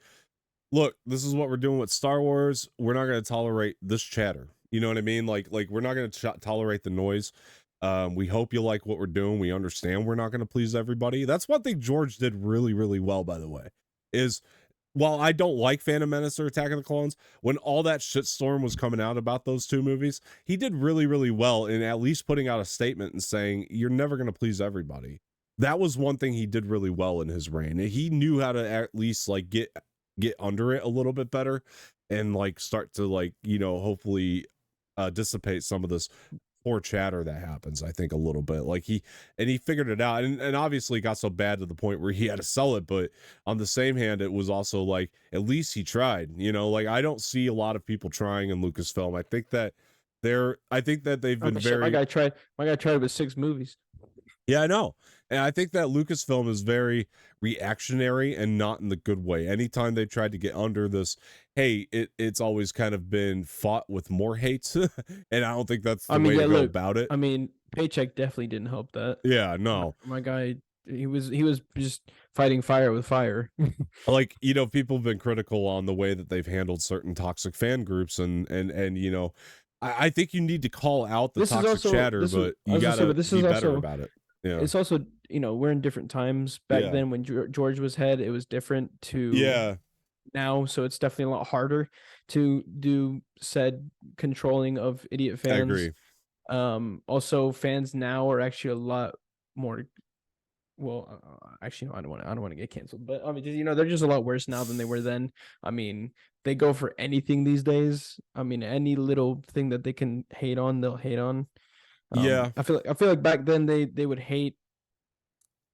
look, this is what we're doing with Star Wars. We're not going to tolerate this chatter. You know what I mean? Like we're not going to tolerate the noise. We hope you like what we're doing. We understand we're not going to please everybody. That's one thing George did really, really well, by the way, is, while I don't like Phantom Menace or Attack of the Clones, when all that shitstorm was coming out about those two movies, he did really, really well in at least putting out a statement and saying, you're never going to please everybody. That was one thing he did really well in his reign. He knew how to at least like get under it a little bit better and like start to like, hopefully dissipate some of this poor chatter that happens, I think, a little bit. Like he figured it out, and obviously got so bad to the point where he had to sell it, but on the same hand, it was also like, at least he tried. Like, I don't see a lot of people trying in Lucasfilm. I think that they've been very... My guy tried with 6 movies. Yeah, I know. And I think that Lucasfilm is very reactionary and not in the good way. Anytime they tried to get under this, hey, it's always kind of been fought with more hate. And I don't think that's the way to go about it. I mean, Paycheck definitely didn't help that. Yeah, no. My guy, he was just fighting fire with fire. Like, people have been critical on the way that they've handled certain toxic fan groups, and I think you need to call out the toxic chatter, but you gotta be better about it. Yeah. It's also, we're in different times. Back then when George was head, it was different to now. So it's definitely a lot harder to do said controlling of idiot fans. I agree. Also, fans now are actually a lot more... Well, actually, no, I don't want to get canceled, but I mean, they're just a lot worse now than they were then. I mean, they go for anything these days. I mean, any little thing that they can hate on, they'll hate on. I feel like back then they would hate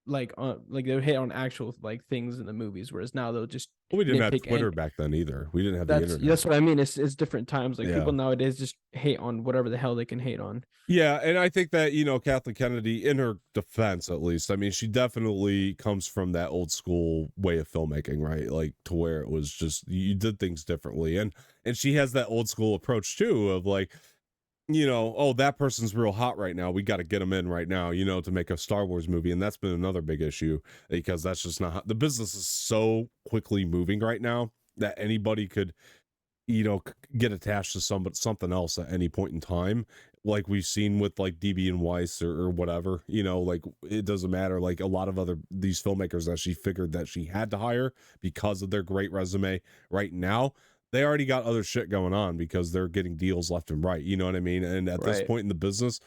like they would hate on actual like things in the movies, whereas now they'll just we didn't have nitpick Twitter back then either. We didn't have the that's internet. that's what I mean. It's different times. Like people nowadays just hate on whatever the hell they can hate on. Yeah, and I think that, you know, Kathleen Kennedy, in her defense at least, I mean, she definitely comes from that old school way of filmmaking, right? Like to where it was just you did things differently, and she has that old school approach too of like, you know, oh, that person's real hot right now, we got to get them in right now, you know, to make a Star Wars movie. And that's been another big issue, because that's just not how, the business is so quickly moving right now that anybody could, you know, get attached to something else at any point in time, like we've seen with like DB and Weiss or whatever, you know, like it doesn't matter. Like a lot of other these filmmakers that she figured that she had to hire because of their great resume right now, they already got other shit going on because they're getting deals left and right, you know what I mean? And at this point in the business,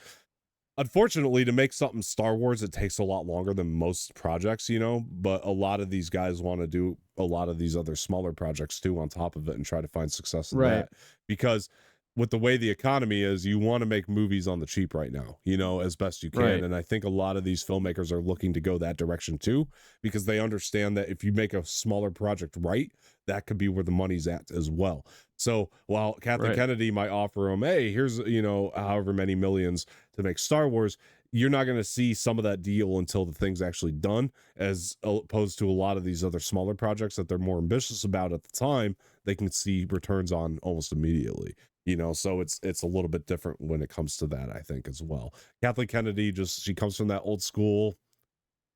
unfortunately, to make something Star Wars, it takes a lot longer than most projects, you know, but a lot of these guys want to do a lot of these other smaller projects too on top of it and try to find success in that, because with the way the economy is, you want to make movies on the cheap right now, you know, as best you can. And I think a lot of these filmmakers are looking to go that direction too, because they understand that if you make a smaller project right, that could be where the money's at as well. So while Kathleen Kennedy might offer them, hey, here's, you know, however many millions to make Star Wars, you're not going to see some of that deal until the thing's actually done, as opposed to a lot of these other smaller projects that they're more ambitious about at the time, they can see returns on almost immediately, you know. So it's a little bit different when it comes to that, I think, as well. Kathleen Kennedy, just she comes from that old school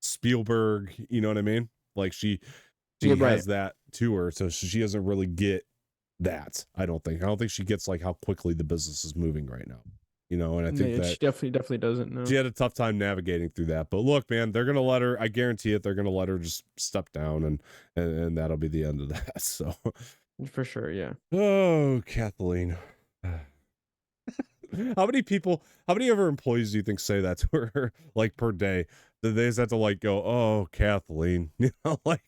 Spielberg, you know what I mean? Like she has that to her, so she doesn't really get that. I don't think she gets like how quickly the business is moving right now, you know. And I think that she definitely doesn't know. She had a tough time navigating through that. But look, man, they're gonna let her, I guarantee it, they're gonna let her just step down, and that'll be the end of that. So for sure, yeah. Oh, Kathleen. How many of her employees do you think say that to her, like, per day? Do they just have to like go, oh, Kathleen, you know, like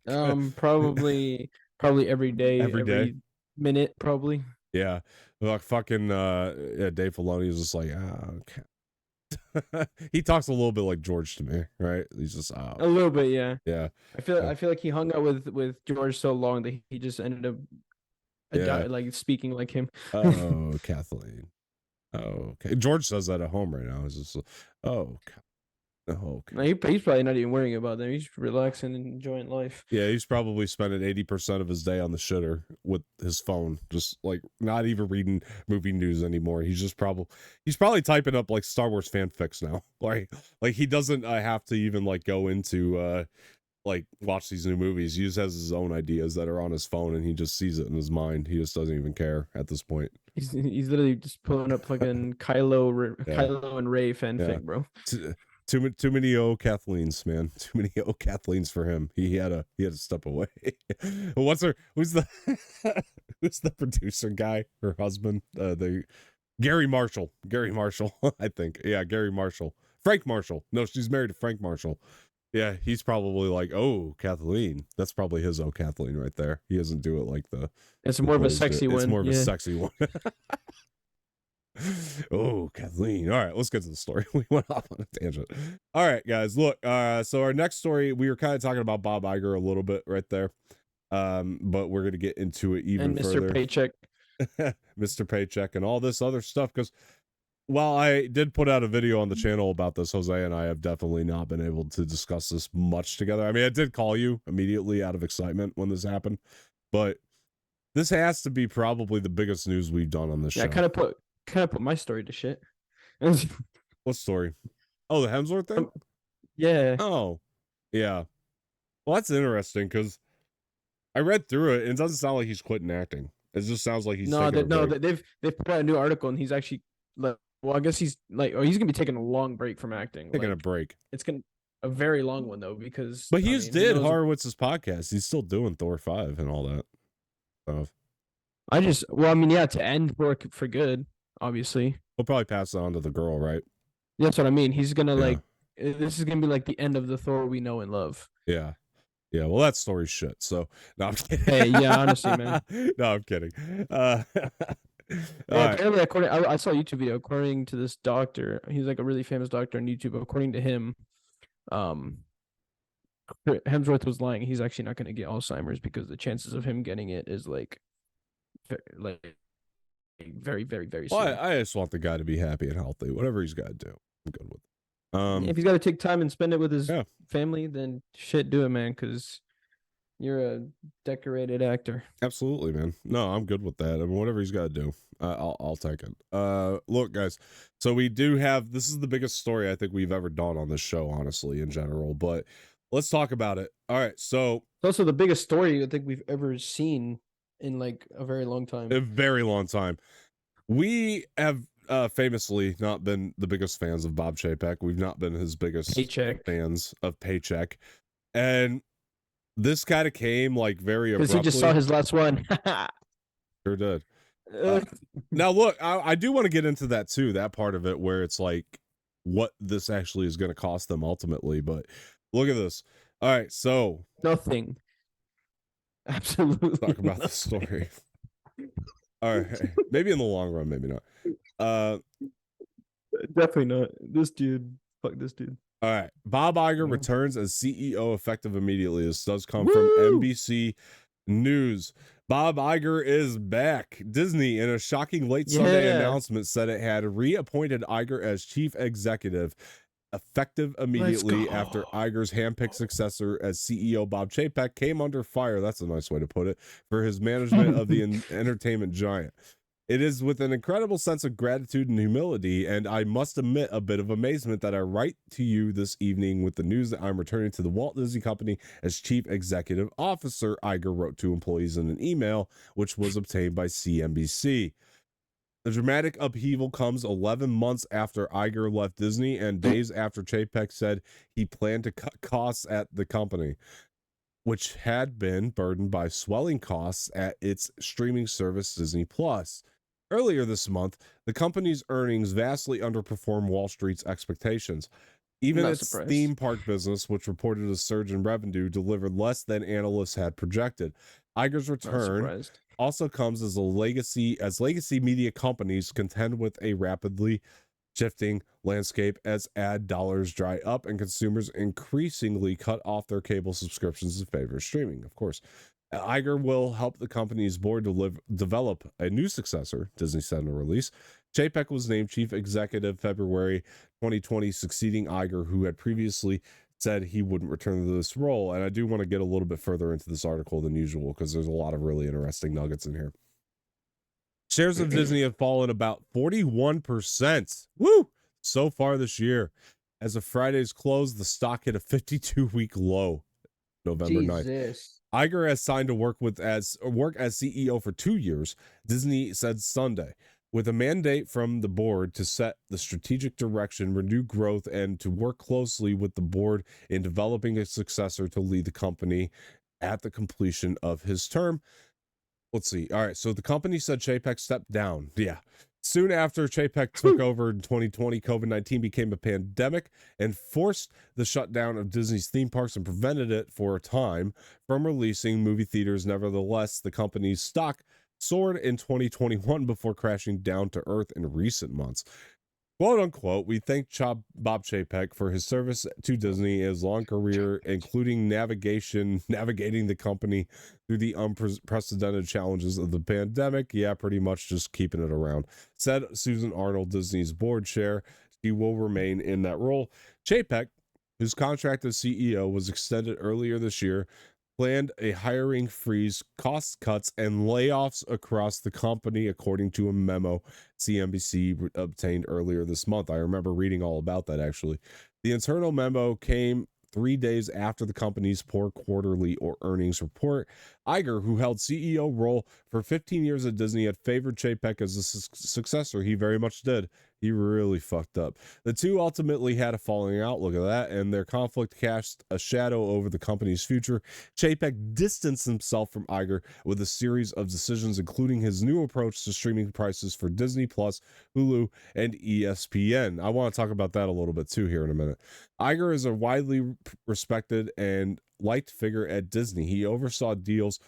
probably every day, every minute, probably. Yeah, like fucking Dave Filoni is just like, oh, okay. He talks a little bit like George to me, right? He's just a little bit, yeah. Yeah. I feel like he hung out with George so long that he just ended up like speaking like him. Oh, Kathleen. Oh, okay. George says that at home right now. He's just, oh, okay. No, he's probably not even worrying about them. He's relaxing and enjoying life. Yeah, he's probably spending 80% of his day on the shitter with his phone, just like not even reading movie news anymore. He's probably typing up like Star Wars fanfics now. Like he doesn't have to even like go into like watch these new movies. He just has his own ideas that are on his phone, and he just sees it in his mind. He just doesn't even care at this point. He's literally just pulling up fucking Kylo and Rey fanfic, bro. Too many old Kathleens, man. Too many old Kathleens for him. He had to step away. Who's the producer guy? Her husband, Gary Marshall, I think. Yeah, Gary Marshall. Frank Marshall. No, she's married to Frank Marshall. Yeah, he's probably like, oh, Kathleen. That's probably his old Kathleen right there. He doesn't do it like the. It's more of a sexy one. It's more of a sexy one. Oh, Kathleen. All right, let's get to the story. We went off on a tangent. All right, guys, look. So our next story, we were kind of talking about Bob Iger a little bit right there, but we're gonna get into it even further. Mr. Paycheck, Mr. Paycheck, and all this other stuff. Because while I did put out a video on the channel about this, Jose and I have definitely not been able to discuss this much together. I mean, I did call you immediately out of excitement when this happened, but this has to be probably the biggest news we've done on this show. I kind of put my story to shit. What story? Oh, the Hemsworth thing? Yeah. Oh, yeah. Well, that's interesting because I read through it and it doesn't sound like he's quitting acting. It just sounds like he's they've put out a new article and he's actually like, well, I guess he's like, he's gonna be taking a long break from acting. Taking a break. It's a very long one though, because but he did Horowitz's podcast. He's still doing Thor 5 and all that stuff. To end work for good, obviously. He'll probably pass it on to the girl, right? That's what I mean. He's gonna this is gonna be like the end of the Thor we know and love. Yeah. Yeah, well, that story's shit. So, no, I'm kidding. Hey, yeah, honestly, man. No, I'm kidding. Apparently, I saw a YouTube video. According to this doctor, he's like a really famous doctor on YouTube. According to him, Hemsworth was lying. He's actually not going to get Alzheimer's because the chances of him getting it is like very, very, very Well, soon. I just want the guy to be happy and healthy. Whatever he's got to do, I'm good with it. If he's got to take time and spend it with his family, then shit, do it, man, because you're a decorated actor. Absolutely, man. No, I'm good with that. I mean, whatever he's got to do, I'll take it. Look, guys. So we do have, this is the biggest story I think we've ever done on this show, honestly, in general. But let's talk about it. All right. So it's also the biggest story I think we've ever seen in like a very long time. A very long time. We have famously not been the biggest fans of Bob Chapek. We've not been his biggest fans of Paycheck. And this kind of came like very abruptly. Because he just saw his last one. Sure did. Now, look, I do want to get into that too, that part of it where it's like what this actually is going to cost them ultimately. But look at this. All right, so nothing. Absolutely. Talk about the story. All right, maybe in the long run, maybe not. Definitely not. This dude, fuck this dude. All right, Bob Iger returns as CEO effective immediately. This does come from NBC News. Bob Iger is back. Disney, in a shocking late Sunday announcement, said it had reappointed Iger as chief executive effective immediately after Iger's handpicked successor as CEO Bob Chapek came under fire. That's a nice way to put it, for his management of the entertainment giant. It is with an incredible sense of gratitude and humility, and I must admit a bit of amazement, that I write to you this evening with the news that I'm returning to the Walt Disney Company as Chief Executive Officer, Iger wrote to employees in an email, which was obtained by CNBC. The dramatic upheaval comes 11 months after Iger left Disney and days after Chapek said he planned to cut costs at the company, which had been burdened by swelling costs at its streaming service Disney Plus. Earlier this month, the company's earnings vastly underperformed Wall Street's expectations. Even its theme park business, which reported a surge in revenue, delivered less than analysts had projected. Iger's return also comes as legacy media companies contend with a rapidly shifting landscape as ad dollars dry up and consumers increasingly cut off their cable subscriptions in favor of streaming. Of course, Iger will help the company's board develop a new successor, Disney said in a release. Chapek was named chief executive February 2020, succeeding Iger, who had previously said he wouldn't return to this role. And I do want to get a little bit further into this article than usual because there's a lot of really interesting nuggets in here. Shares of Disney have fallen about 41%. Woo! So far this year. As of Friday's close, the stock hit a 52-week low, November 9th. Iger has signed to work as CEO for 2 years, Disney said Sunday, with a mandate from the board to set the strategic direction, renew growth, and to work closely with the board in developing a successor to lead the company at the completion of his term. Let's see. All right. So the company said Chapek stepped down. Yeah. Soon after Chapek took over in 2020, COVID-19 became a pandemic and forced the shutdown of Disney's theme parks and prevented it for a time from releasing movie theaters. Nevertheless, the company's stock soared in 2021 before crashing down to earth in recent months. Quote unquote, we thank Bob Chapek for his service to Disney, his long career, including navigating the company through the unprecedented challenges of the pandemic. Yeah, pretty much just keeping it around, said Susan Arnold, Disney's board chair. She will remain in that role. Chapek, whose contract as CEO was extended earlier this year, planned a hiring freeze, cost cuts, and layoffs across the company, according to a memo CNBC obtained earlier this month. I remember reading all about that, actually. The internal memo came 3 days after the company's poor quarterly or earnings report. Iger, who held CEO role for 15 years at Disney, had favored Chapek as a successor. He very much did. He really fucked up. The two ultimately had a falling out, look at that, and their conflict cast a shadow over the company's future. Chapek distanced himself from Iger with a series of decisions, including his new approach to streaming prices for Disney Plus, Hulu, and ESPN. I want to talk about that a little bit too here in a minute. Iger is a widely respected and liked figure at Disney. He oversaw deals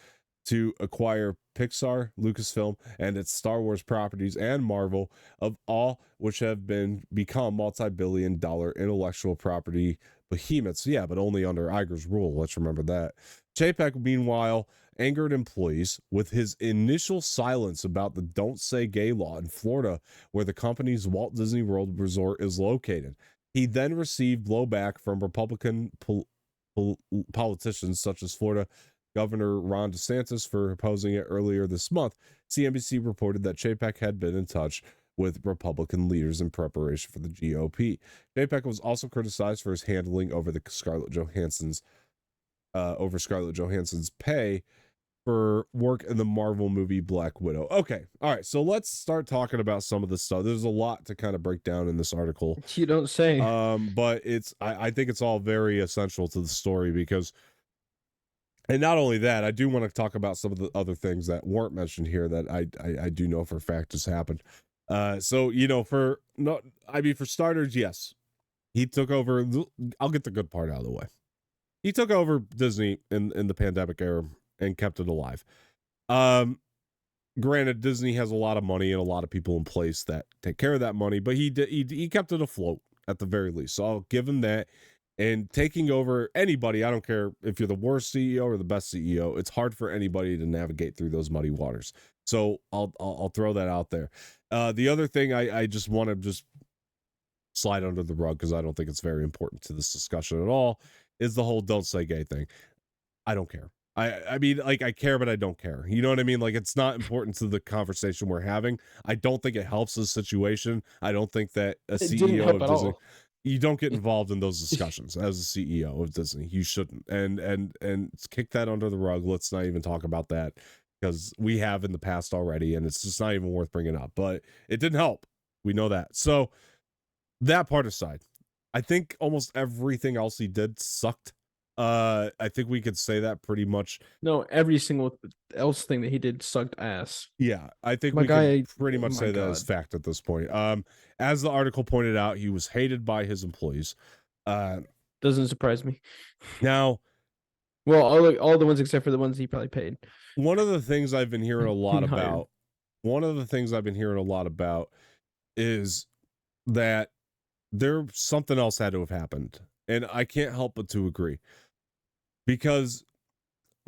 to acquire Pixar, Lucasfilm, and its Star Wars properties, and Marvel, of all which have become multi-billion-dollar intellectual property behemoths. Yeah, but only under Iger's rule. Let's remember that. Chapek, meanwhile, angered employees with his initial silence about the Don't Say Gay law in Florida, where the company's Walt Disney World Resort is located. He then received blowback from Republican politicians such as Florida Governor Ron DeSantis for opposing it earlier this month. CNBC reported that Chapek had been in touch with Republican leaders in preparation for the GOP. Chapek was also criticized for his handling over Scarlett Johansson's pay for work in the Marvel movie Black Widow. Okay, all right, so let's start talking about some of this stuff. There's a lot to kind of break down in this article. You don't say. But I think it's all very essential to the story because. And not only that, I do want to talk about some of the other things that weren't mentioned here that I do know for a fact has happened. So for starters, yes, he took over. I'll get the good part out of the way. He took over Disney in the pandemic era and kept it alive. Granted, Disney has a lot of money and a lot of people in place that take care of that money, but he kept it afloat at the very least. So I'll give him that. And taking over anybody, I don't care if you're the worst CEO or the best CEO, it's hard for anybody to navigate through those muddy waters. So I'll throw that out there. The other thing I just want to just slide under the rug because I don't think it's very important to this discussion at all is the whole Don't Say Gay thing. I don't care. I mean, like, I care, but I don't care. You know what I mean? Like, it's not important to the conversation we're having. I don't think it helps the situation. I don't think that a CEO of Disney... You don't get involved in those discussions as a CEO of Disney. You shouldn't. And kick that under the rug. Let's not even talk about that because we have in the past already, and it's just not even worth bringing up. But it didn't help. We know that. So that part aside, I think almost everything else he did sucked. I think we could say that pretty much. No, every single else thing that he did sucked ass. Yeah, I think we can pretty much say that as fact at this point. As the article pointed out, he was hated by his employees. Doesn't surprise me. Now, well, all the ones except for the ones he probably paid. One of the things I've been hearing a lot about. Is that something else had to have happened, and I can't help but to agree. Because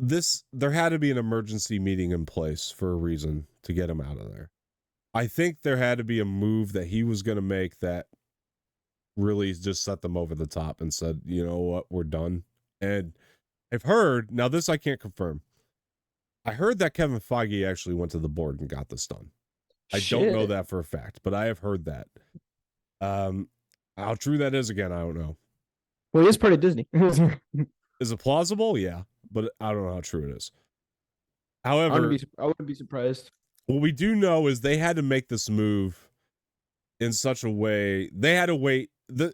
there had to be an emergency meeting in place for a reason to get him out of there. I think there had to be a move that he was going to make that really just set them over the top and said, you know what, we're done. And I've heard, now this I can't confirm. I heard that Kevin Feige actually went to the board and got this done. I don't know that for a fact, but I have heard that. How true that is, again, I don't know. Well, he is part of Disney. Is it plausible? Yeah, but I don't know how true it is. However, I wouldn't be surprised. What we do know is they had to make this move in such a way. They had to wait.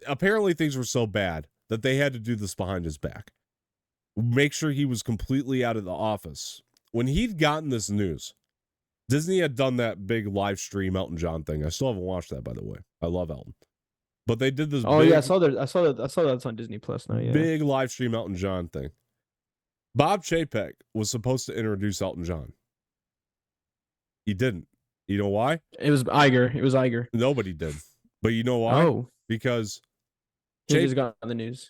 Apparently, things were so bad that they had to do this behind his back. Make sure he was completely out of the office. When he'd gotten this news, Disney had done that big live stream Elton John thing. I still haven't watched that, by the way. I love Elton. But they did this. I saw that's on Disney Plus now. Yeah, big live stream Elton John thing. Bob Chapek was supposed to introduce Elton John. He didn't. You know why? It was Iger. Nobody did. But you know why? Oh, because he just got on the news.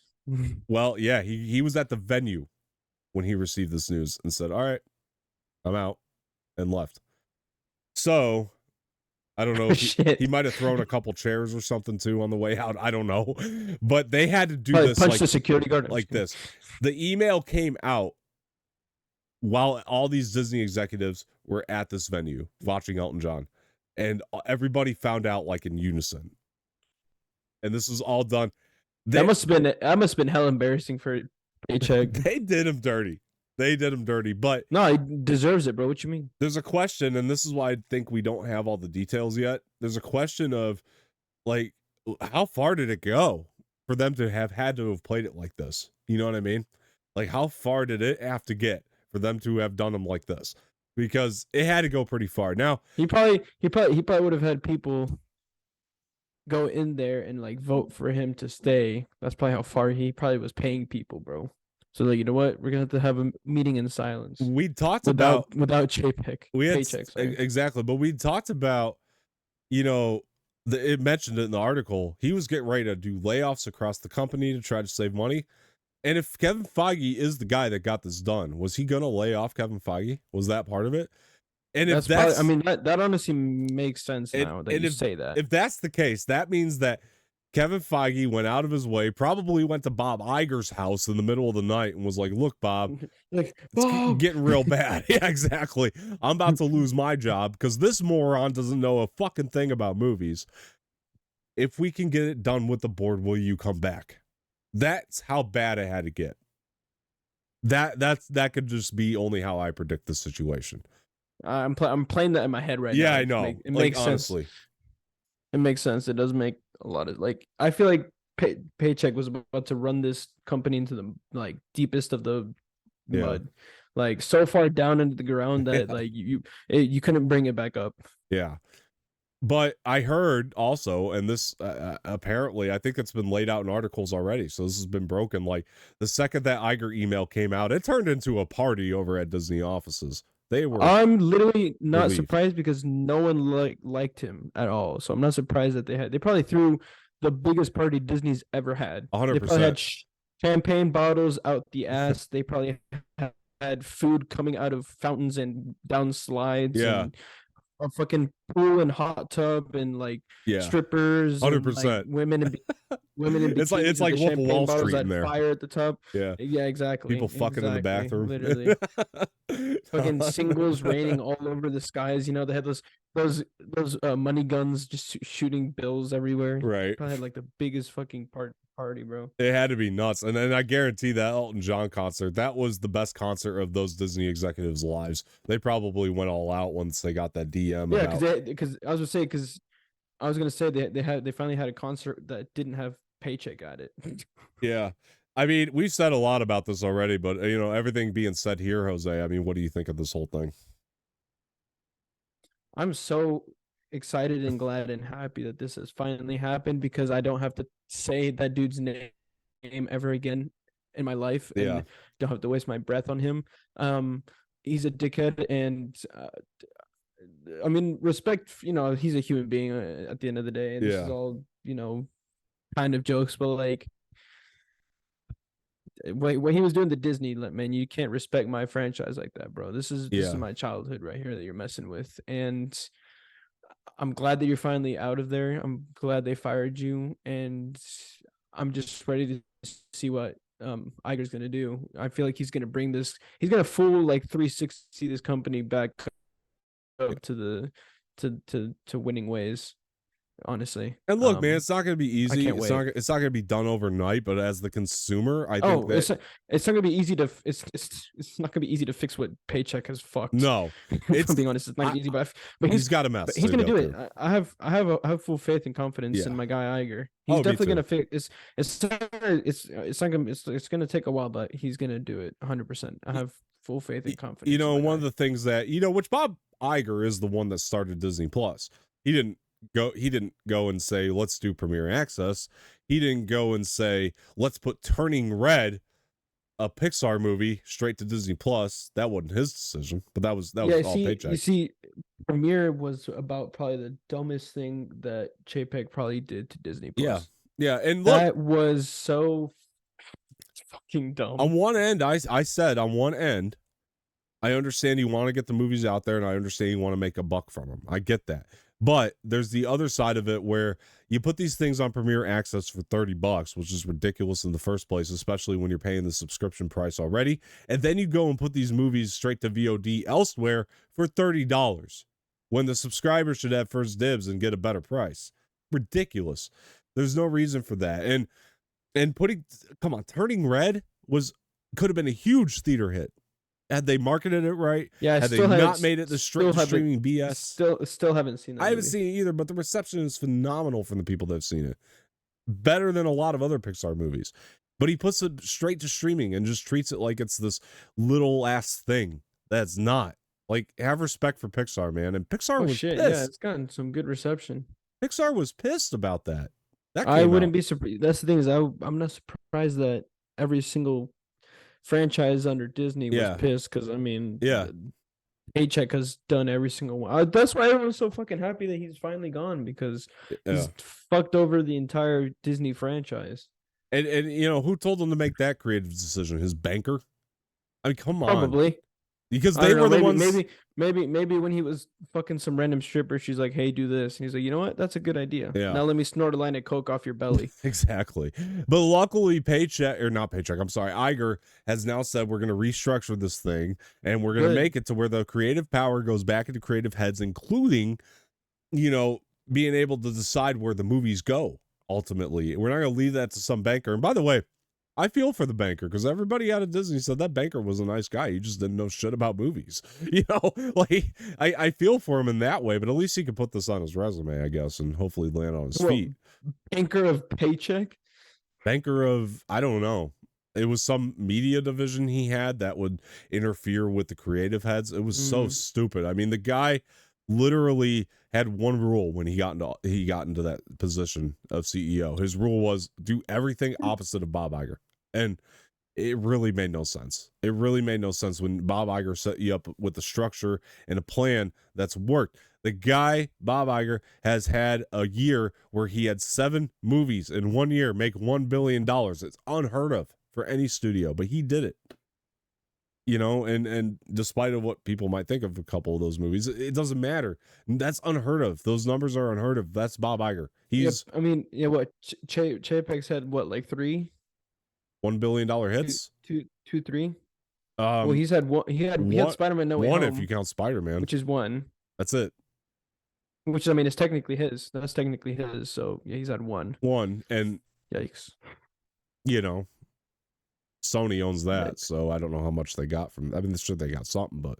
Well, yeah, he was at the venue when he received this news and said, "All right, I'm out," and left. So I don't know if he might have thrown a couple chairs or something too on the way out. I don't know. But they had to do this punch the security guard like this. The email came out while all these Disney executives were at this venue watching Elton John. And everybody found out like in unison. And this was all done. That must have been hell embarrassing for Paycheck. They did him dirty. But no, he deserves it, bro. What you mean? There's a question, and this is why I think we don't have all the details yet. There's a question of, like, how far did it go for them to have had to have played it like this? You know what I mean? Like, how far did it have to get for them to have done them like this? Because it had to go pretty far. Now he probably would have had people go in there and like vote for him to stay. That's probably how far he probably was paying people, bro. So like, you know what? We're gonna have to have a meeting in silence. We talked without paycheck. Exactly, but we talked about, it mentioned it in the article. He was getting ready to do layoffs across the company to try to save money. And if Kevin Feige is the guy that got this done, was he gonna lay off Kevin Feige? Was that part of it? And if that's, probably, that honestly makes sense now that you say that. If that's the case, that means that Kevin Feige went out of his way, probably went to Bob Iger's house in the middle of the night and was like, look, Bob, it's getting real bad. Yeah, exactly. I'm about to lose my job because this moron doesn't know a fucking thing about movies. If we can get it done with the board, will you come back? That's how bad it had to get. That could just be only how I predict the situation. I'm playing that in my head right now. Yeah, I know. It makes sense. Honestly. It makes sense. It does make a lot of, like, I feel like Paycheck was about to run this company into the like deepest of the mud, like so far down into the ground that like you couldn't bring it back up. Yeah. But I heard also, and this apparently, I think it's been laid out in articles already, so this has been broken. Like the second that Iger email came out, it turned into a party over at Disney offices. I'm literally not surprised because no one liked him at all. So I'm not surprised that they probably threw the biggest party Disney's ever had. 100%. They probably had champagne bottles out the ass. They probably had food coming out of fountains and down slides. Yeah. And a fucking pool and hot tub and like strippers, 100%, like women in it's like Wolf of Wall Street in there. Fire at the top. Yeah, exactly. People fucking in the bathroom. Literally, fucking singles raining all over the skies. They had those money guns just shooting bills everywhere. Right. Probably had like the biggest fucking party, bro. It had to be nuts. And I guarantee that Elton John concert, that was the best concert of those Disney executives' lives. They probably went all out once they got that DM. Yeah, because I was gonna say they finally had a concert that didn't have Paycheck at it. Yeah. I mean, we've said a lot about this already, but everything being said here, Jose, I mean, what do you think of this whole thing? I'm so excited and glad and happy that this has finally happened because I don't have to say that dude's name ever again in my life and don't have to waste my breath on him. He's a dickhead and I mean, respect, he's a human being at the end of the day, and this is all, kind of jokes, but like when he was doing the Disney, man, you can't respect my franchise like that, bro. This is my childhood right here that you're messing with, and I'm glad that you're finally out of there. I'm glad they fired you, and I'm just ready to see what Iger's gonna do. I feel like he's gonna bring this. He's gonna full like 360 this company back up to winning ways. Honestly, and look, man, it's not going to be easy. It's not going to be done overnight. But as the consumer, I think it's not going to be easy to. It's not going to be easy to fix what Paycheck has fucked. No, if I'm being honest, it's not easy. But he's got a mess. He's going to do it. I have full faith and confidence in my guy Iger. He's definitely going to fix. It's going to take a while, but he's going to do it 100%. I have full faith and confidence. One of the things that which Bob Iger is the one that started Disney Plus. He didn't go and say let's do Premier Access. He didn't go and say let's put Turning Red, a Pixar movie, straight to Disney Plus. That wasn't his decision, but that was all Paycheck. You see, Premiere was about probably the dumbest thing that Chapek probably did to Disney Plus. Yeah, and look, that was so fucking dumb. On one end, I said on one end, I understand you want to get the movies out there, and I understand you want to make a buck from them. I get that. But there's the other side of it where you put these things on Premier Access for $30, which is ridiculous in the first place, especially when you're paying the subscription price already. And then you go and put these movies straight to VOD elsewhere for $30 when the subscriber should have first dibs and get a better price. Ridiculous. There's no reason for that. And Turning Red could have been a huge theater hit. Had they marketed it right? Yeah, had they not made it the straight streaming BS? Still haven't seen that. I haven't seen it either, but the reception is phenomenal from the people that have seen it. Better than a lot of other Pixar movies. But he puts it straight to streaming and just treats it like it's this little ass thing that's not. Like, have respect for Pixar, man. And Pixar was pissed. Yeah, it's gotten some good reception. Pixar was pissed about that. I wouldn't be surprised. That's the thing is, I'm not surprised that every single franchise under Disney was pissed because I mean, Paycheck has done every single one. That's why everyone's so fucking happy that he's finally gone, because he's fucked over the entire Disney franchise. And you know, who told him to make that creative decision? His banker? I mean, come on. Probably. Because they were the ones. Maybe when he was fucking some random stripper, she's like, "Hey, do this," and he's like, "You know what? That's a good idea. Yeah. Now let me snort a line of coke off your belly." Exactly. But luckily, Iger has now said we're going to restructure this thing, and we're going to make it to where the creative power goes back into creative heads, including, you know, being able to decide where the movies go. Ultimately, we're not going to leave that to some banker. And by the way, I feel for the banker, because everybody out of Disney said that banker was a nice guy. He just didn't know shit about movies. You know, like I feel for him in that way, but at least he could put this on his resume, I guess, and hopefully land on his feet. Banker of Paycheck? Banker of, I don't know. It was some media division he had that would interfere with the creative heads. It was so stupid. I mean, the guy literally had one rule when he got into that position of CEO. His rule was do everything opposite of Bob Iger. And it really made no sense. It really made no sense when Bob Iger set you up with a structure and a plan that's worked. The guy, Bob Iger, has had a year where he had 7 movies in 1 year make $1 billion. It's unheard of for any studio, but he did it. You know, and despite of what people might think of a couple of those movies, it doesn't matter. That's unheard of. Those numbers are unheard of. That's Bob Iger. He's, I mean, yeah, what Chapek's had what, like 3 $1 billion hits? Two, 3. Well, he's had one. He had Spider-Man No Way Home, if you count Spider-Man, which is 1. That's it. Which, I mean, is technically his. That's technically his. So yeah, he's had 1. And yikes. You know, Sony owns that, so I don't know how much they got from. I mean, sure they got something, but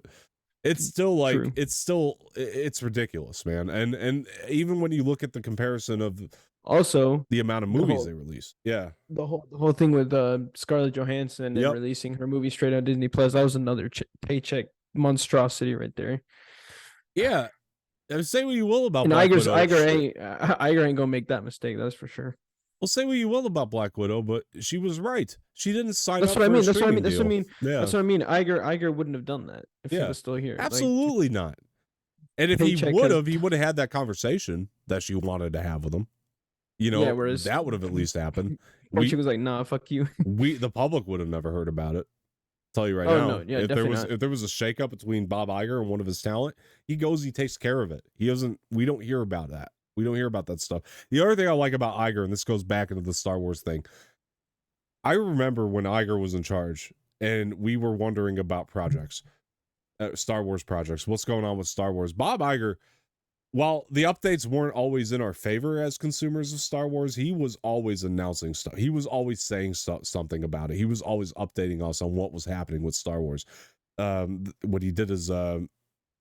it's still like it's ridiculous, man. And even when you look at the comparison of also the amount of movies they release, the whole thing with Scarlett Jonhson and releasing her movie straight on Disney Plus, that was another Paycheck monstrosity right there. Yeah, say what you will about Iger ain't gonna make that mistake. That's for sure. Well, say what you will about Black Widow, but she was right. She didn't sign up. That's what I mean. That's what I mean. Iger wouldn't have done that if he was still here. Absolutely not. And if he would have had that conversation that she wanted to have with him. You know, that would have at least happened. She was like, "Nah, fuck you." The public would have never heard about it. I'll tell you right now. No, yeah, if there was a shakeup between Bob Iger and one of his talent, he goes, he takes care of it. He doesn't. We don't hear about that. We don't hear about that stuff. The other thing I like about Iger, and this goes back into the Star Wars thing, I remember when Iger was in charge and we were wondering about projects, Star Wars projects, what's going on with Star Wars. Bob Iger, while the updates weren't always in our favor as consumers of Star Wars, he was always announcing stuff. He was always saying something about it. He was always updating us on what was happening with Star Wars. What he did is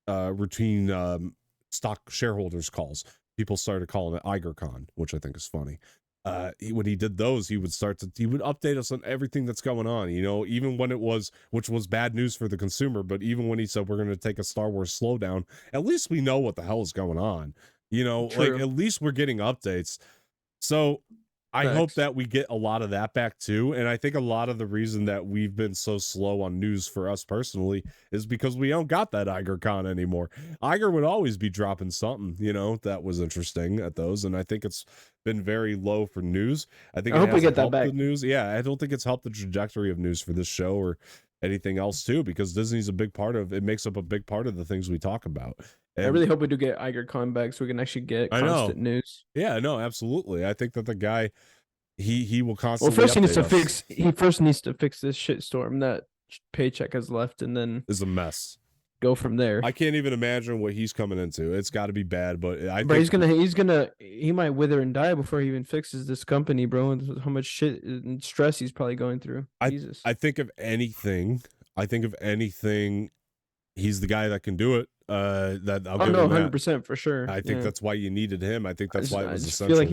routine stock shareholders calls. People started calling it IgerCon, which I think is funny. When he did those, he would update us on everything that's going on, you know, even when which was bad news for the consumer. But even when he said, we're going to take a Star Wars slowdown, at least we know what the hell is going on, you know, like at least we're getting updates. So I hope that we get a lot of that back too. And I think a lot of the reason that we've been so slow on news for us personally is because we don't got that IgerCon anymore. Iger would always be dropping something, you know, that was interesting at those. And I think it's been very low for news. I hope we get that back. The news. Yeah, I don't think it's helped the trajectory of news for this show or anything else too, because Disney's a big part of it. Makes up a big part of the things we talk about. And I really hope we do get IgerCon back so we can actually get constant news. Yeah, no, absolutely. I think that the guy, he will constantly. Well, he first needs to fix this shitstorm that Paycheck has left, and then is a mess. Go from there. I can't even imagine what he's coming into. It's got to be bad, but he might wither and die before he even fixes this company, bro. And how much shit and stress he's probably going through. Jesus. I think of anything, he's the guy that can do it. That I'll give him 100% for sure. I think that's why you needed him. I think that's why it was essential. I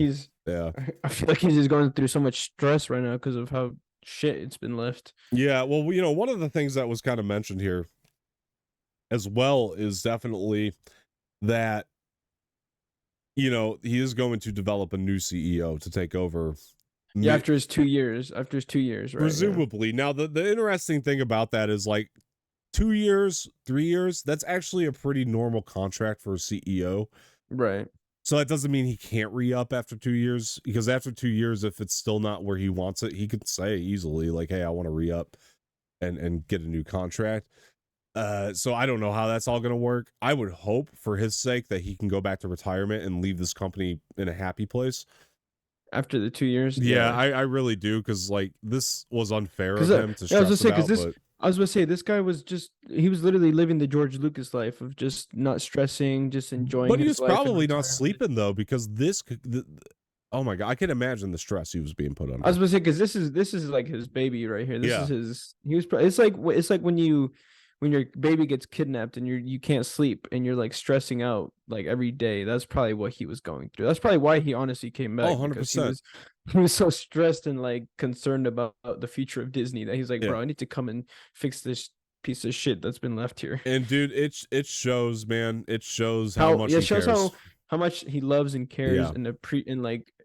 feel like he's just going through so much stress right now because of how shit it's been left. Yeah, well, you know, one of the things that was kind of mentioned here as well is definitely that, you know, he is going to develop a new CEO to take over Yeah, after his 2 years. After his 2 years, right? Presumably. Yeah. Now, the interesting thing about that is like 2 years, 3 years, that's actually a pretty normal contract for a CEO. Right. So that doesn't mean he can't re-up after 2 years, because after 2 years, if it's still not where he wants it, he could say easily like, hey, I want to re-up and get a new contract. So I don't know how that's all going to work. I would hope for his sake that he can go back to retirement and leave this company in a happy place. After the 2 years? Yeah. I really do, because like this was unfair of him to I was gonna stress say, about. But I was gonna say this guy was he was literally living the George Lucas life of just not stressing, just enjoying he his was life. probably not sleeping though, because oh my god, I can imagine the stress he was being put under. I was gonna say, because this is like his baby right here. This is his. It's like when your baby gets kidnapped and you can't sleep and you're like stressing out like every day. That's probably what he was going through. That's probably why he honestly came back. 100%. He was so stressed and like concerned about the future of Disney that he's like, bro, I need to come and fix this piece of shit that's been left here. And dude, it shows, man. It shows how much he cares. How much he loves and cares and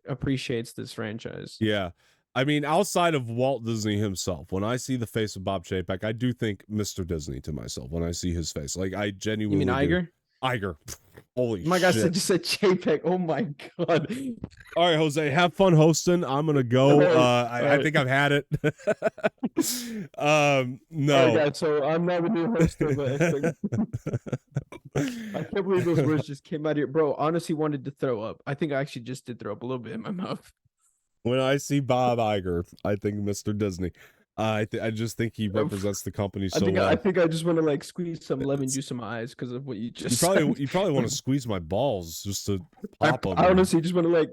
appreciates this franchise. Yeah. I mean, outside of Walt Disney himself, when I see the face of Bob Chapek, I do think Mr. Disney to myself when I see his face. Like, I genuinely. You mean Iger? Do. Iger. Holy my shit. God, just said Chapek. Oh my God. All right, Jose, have fun hosting. I'm going to go. I think I've had it. No. All right, guys, so I'm not the new host of I can't believe those words just came out of here. Bro, honestly wanted to throw up. I think I actually just did throw up a little bit in my mouth. When I see Bob Iger, I think Mr. Disney. I just think he represents the company so well. I think I just want to like squeeze some lemon juice in my eyes because of what you just said. You probably want to squeeze my balls just to pop them. I honestly just want to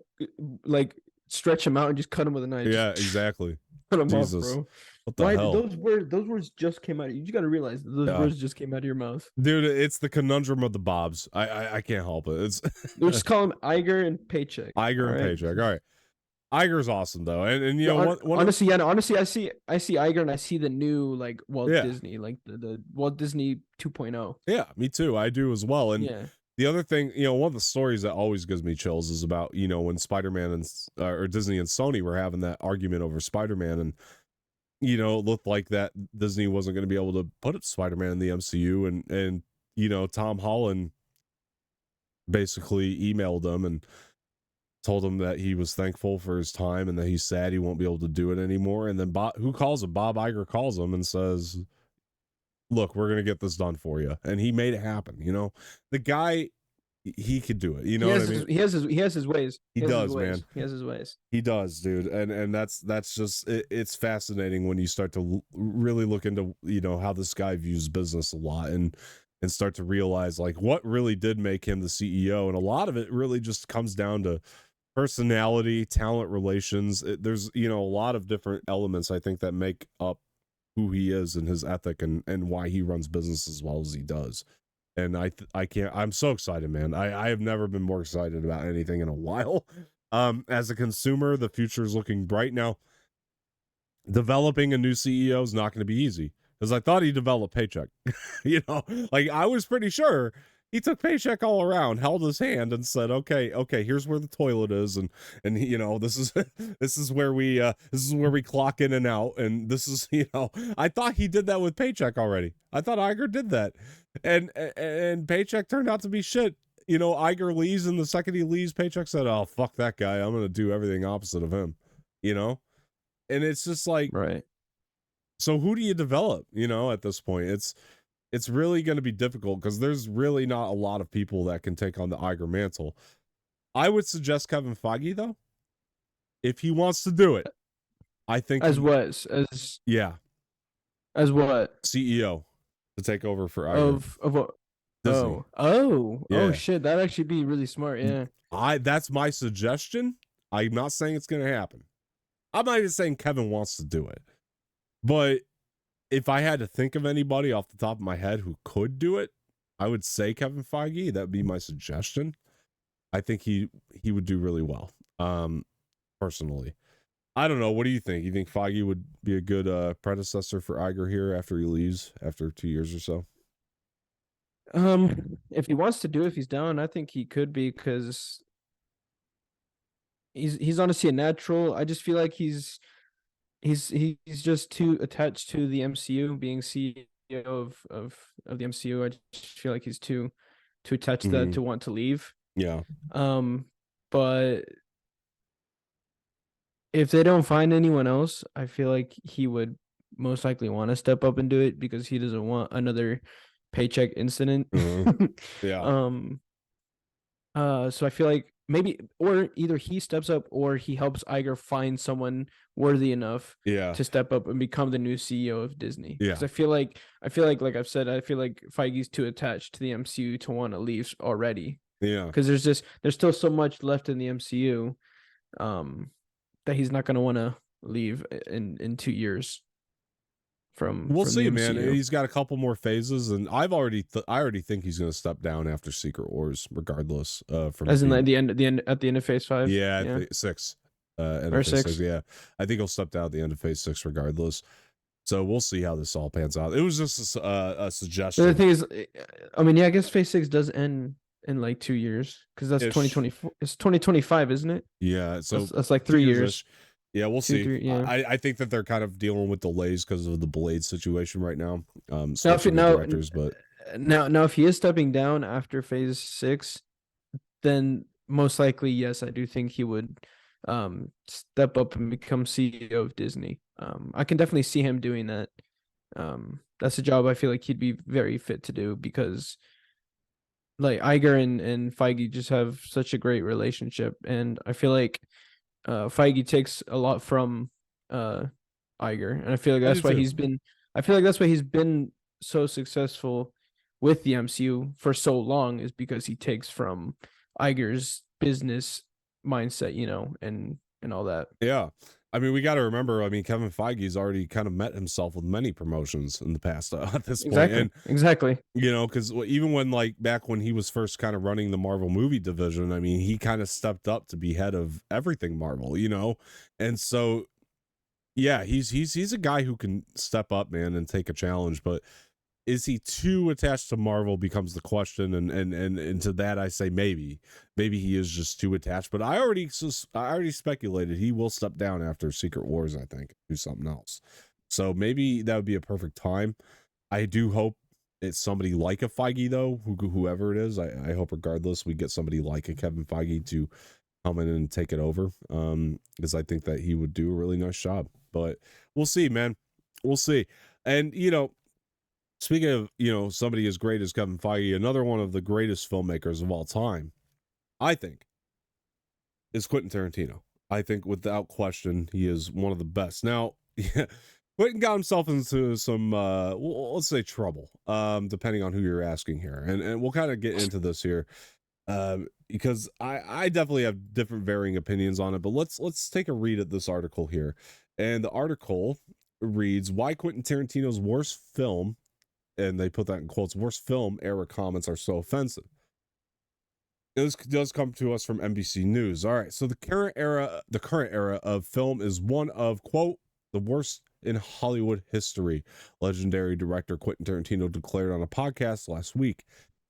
like stretch them out and just cut them with a knife. Yeah, exactly. Cut them off, bro. What the hell? Those words just came out. You just got to realize those words just came out of your mouth, dude. It's the conundrum of the Bobs. I can't help it. It's we'll just call them Iger and Paycheck. Iger and Paycheck. All right. Iger's awesome though, and you know honestly, I see Iger and I see the new like Walt Disney, like the Walt Disney 2.0. Yeah, me too. I do as well. And the other thing, one of the stories that always gives me chills is about when Spider-Man and or Disney and Sony were having that argument over Spider-Man, and it looked like that Disney wasn't going to be able to put Spider-Man in the MCU, and Tom Holland basically emailed them and told him that he was thankful for his time and that he's sad he won't be able to do it anymore. And then Bob Iger calls him and says, look, we're going to get this done for you. And he made it happen. The guy, he could do it. What I mean? He has his ways. He does, man. He has his ways. He does, dude. And that's just, it's fascinating when you start to really look into, how this guy views business a lot and start to realize like what really did make him the CEO. And a lot of it really just comes down to personality, talent relations. There's a lot of different elements I think that make up who he is and his ethic and why he runs business as well as he does. And I'm so excited, man. I have never been more excited about anything in a while. As a consumer, the future is looking bright. Now, developing a new CEO is not going to be easy because I thought he developed Paycheck. Like I was pretty sure he took Paycheck all around, held his hand, and said, "Okay, here's where the toilet is, and this is where we clock in and out, and this is I thought he did that with Paycheck already. I thought Iger did that, and Paycheck turned out to be shit. Iger leaves, and the second he leaves, Paycheck said, "Oh fuck that guy, I'm gonna do everything opposite of him," and it's just like right. So who do you develop? At this point, it's really going to be difficult because there's really not a lot of people that can take on the Iger mantle. I would suggest Kevin Feige, though, if he wants to do it. I think as what CEO to take over for Iger of what? Disney. Oh shit! That'd actually be really smart. Yeah, that's my suggestion. I'm not saying it's going to happen. I'm not even saying Kevin wants to do it, but if I had to think of anybody off the top of my head who could do it, I would say Kevin Feige. That would be my suggestion. I think he would do really well. Personally, I don't know. What do you think? You think Feige would be a good predecessor for Iger here after he leaves after 2 years or so? If he wants to do it, if he's down, I think he could be because he's honestly a natural. I just feel like he's just too attached to the MCU, being CEO of the MCU. I just feel like he's too attached to that to want to leave. Yeah. But if they don't find anyone else, I feel like he would most likely want to step up and do it because he doesn't want another paycheck incident. Yeah. So I feel like maybe, or either he steps up or he helps Iger find someone worthy enough to step up and become the new CEO of Disney. Yeah. Because I feel like I've said, I feel like Feige's too attached to the MCU to want to leave already. Yeah. Because there's still so much left in the MCU, that he's not gonna want to leave in 2 years. We'll see, man. MCU. He's got a couple more phases, and I already think he's going to step down after Secret Wars, regardless. From as in like the end at the end of Phase 5. Yeah, I think 6. Or 6. Yeah, I think he'll step down at the end of Phase 6, regardless. So we'll see how this all pans out. It was just a suggestion. The thing is, I mean, yeah, I guess Phase 6 does end in like 2 years because that's 2024. It's 2025, isn't it? Yeah, so that's like 3 years. Yeah, we'll see. 3, yeah. I think that they're kind of dealing with delays because of the Blade situation right now. Directors, but now, if he is stepping down after Phase 6, then most likely, yes, I do think he would step up and become CEO of Disney. I can definitely see him doing that. That's a job I feel like he'd be very fit to do because like Iger and Feige just have such a great relationship, and I feel like Feige takes a lot from Iger, and I feel like that's why he's been so successful with the MCU for so long, is because he takes from Iger's business mindset, and all that. Yeah. I mean, we got to remember, Kevin Feige's already kind of met himself with many promotions in the past at this point. And, exactly. Because even when, like, back when he was first kind of running the Marvel movie division, he kind of stepped up to be head of everything Marvel, And so, yeah, he's a guy who can step up, man, and take a challenge. But is he too attached to Marvel becomes the question, and to that I say maybe he is just too attached. But I already speculated he will step down after Secret Wars. I think do something else. So maybe that would be a perfect time. I do hope it's somebody like a Feige though, whoever it is. I hope regardless we get somebody like a Kevin Feige to come in and take it over. Because I think that he would do a really nice job. But we'll see, man. We'll see. And speaking of, somebody as great as Kevin Feige, another one of the greatest filmmakers of all time, I think, is Quentin Tarantino. I think without question, he is one of the best. Now, Quentin got himself into some, let's say trouble, depending on who you're asking here. And we'll kind of get into this here, because I definitely have different varying opinions on it. But let's take a read at this article here. And the article reads, Why Quentin Tarantino's worst film, and they put that in quotes, worst film era comments are so offensive. This does come to us from NBC News. All right, so the current era of film is one of, quote, the worst in Hollywood history, legendary director Quentin Tarantino declared on a podcast last week.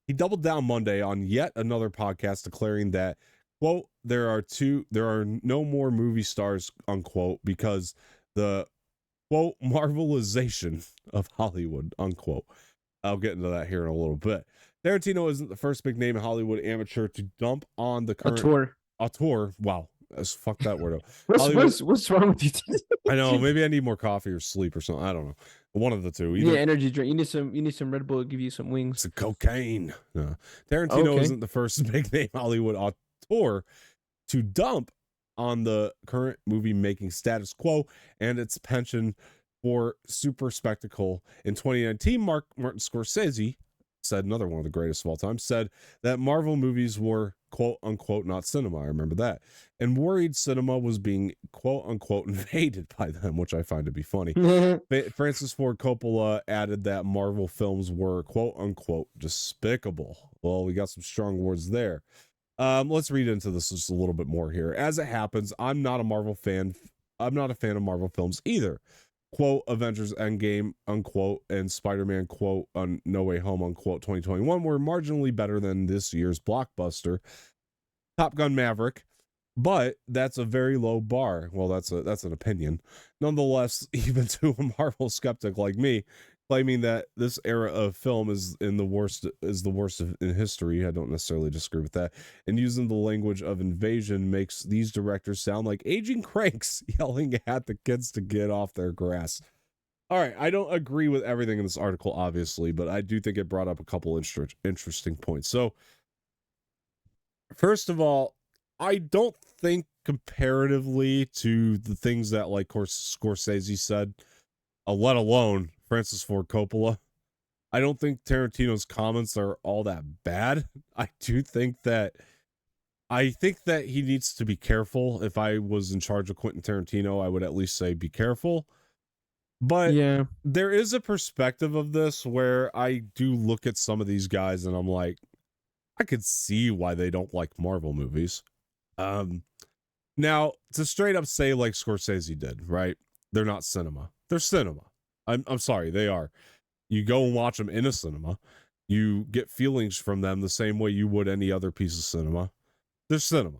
He doubled down Monday on yet another podcast, declaring that, quote, there are no more movie stars, unquote, because the, quote, marvelization of Hollywood, unquote. I'll get into that here in a little bit. Tarantino isn't the first big name in Hollywood amateur to dump on the current auteur. Wow, fuck that word up. What's wrong with you? I know. Maybe I need more coffee or sleep or something. I don't know. One of the two. You need energy drink. You need some Red Bull to give you some wings. Some cocaine. No. Tarantino isn't the first big name Hollywood auteur to dump on the current movie making status quo and its penchant for super spectacle. In 2019, Martin Scorsese said, another one of the greatest of all time, said that Marvel movies were, quote unquote, not cinema. I remember that. And worried cinema was being, quote unquote, invaded by them, which I find to be funny. Francis Ford Coppola added that Marvel films were, quote unquote, despicable. Well, we got some strong words there. Let's read into this just a little bit more here. As it happens, I'm not a Marvel fan. I'm not a fan of Marvel films either. Quote, Avengers Endgame, unquote, and Spider-Man, quote, on No Way Home, unquote, 2021 were marginally better than this year's blockbuster, Top Gun Maverick. But that's a very low bar. Well, that's an opinion. Nonetheless, even to a Marvel skeptic like me, claiming that this era of film is the worst in history, I don't necessarily disagree with that. And using the language of invasion makes these directors sound like aging cranks yelling at the kids to get off their grass. All right, I don't agree with everything in this article, obviously, but I do think it brought up a couple interesting points. So, first of all, I don't think comparatively to the things that like Scorsese said, let alone Francis Ford Coppola, I don't think Tarantino's comments are all that bad. I think that he needs to be careful. If I was in charge of Quentin Tarantino, I would at least say be careful. But yeah, there is a perspective of this where I do look at some of these guys and I'm like, I could see why they don't like Marvel movies. Now to straight up say like Scorsese did, right? They're not cinema. They're cinema. I'm sorry, they are. You go and watch them in a cinema. You get feelings from them the same way you would any other piece of cinema. They're cinema.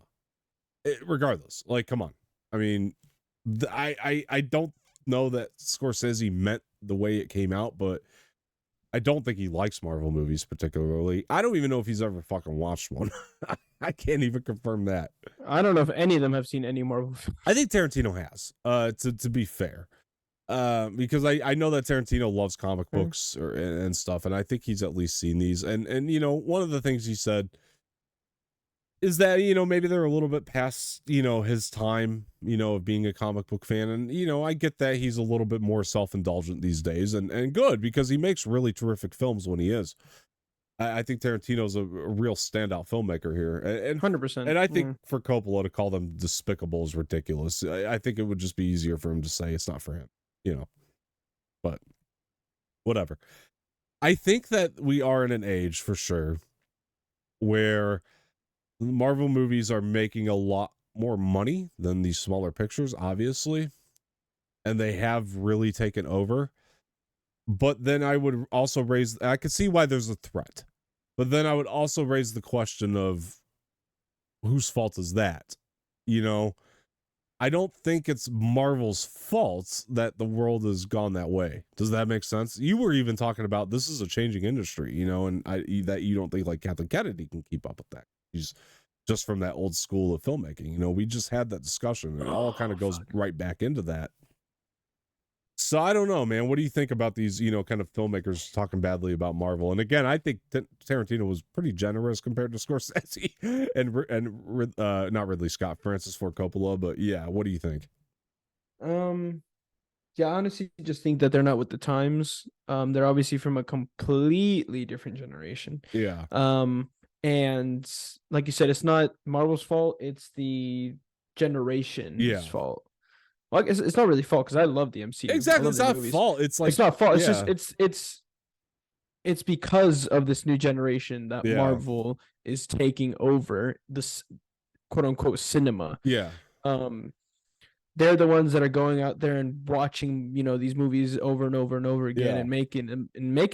Regardless. Like, come on. I mean, I don't know that Scorsese meant the way it came out, but I don't think he likes Marvel movies particularly. I don't even know if he's ever fucking watched one. I can't even confirm that. I don't know if any of them have seen any Marvel films. I think Tarantino has, to be fair. Because I know that Tarantino loves comic books and stuff, and I think he's at least seen these. And you know, one of the things he said is that, you know, maybe they're a little bit past, you know, his time, you know, of being a comic book fan. And, you know, I get that he's a little bit more self-indulgent these days, and good, because he makes really terrific films when he is. I think Tarantino's a real standout filmmaker here. And 100%. And I think for Coppola to call them despicable is ridiculous. I think it would just be easier for him to say it's not for him, you know. But whatever. I think that we are in an age, for sure, where Marvel movies are making a lot more money than these smaller pictures, obviously, and they have really taken over. But then I would also I could see why there's a threat, but then I would also raise the question of whose fault is that? You know, I don't think it's Marvel's fault that the world has gone that way. Does that make sense? You were even talking about this is a changing industry, you know, and that you don't think like Kathleen Kennedy can keep up with that. She's just from that old school of filmmaking. You know, we just had that discussion, and it all kind of goes right back into that. So I don't know, man. What do you think about these, you know, kind of filmmakers talking badly about Marvel? And again, I think Tarantino was pretty generous compared to Scorsese and not Ridley Scott, Francis Ford Coppola. But yeah, what do you think? Yeah, honestly, just think that they're not with the times. They're obviously from a completely different generation. Yeah. And like you said, it's not Marvel's fault. It's the generation's fault. Well, it's not really fault because I love the MCU. Exactly, it's not fault. It's like it's not fault. It's just it's because of this new generation that Marvel is taking over this quote unquote cinema. Yeah. They're the ones that are going out there and watching, you know, these movies over and over and over again and making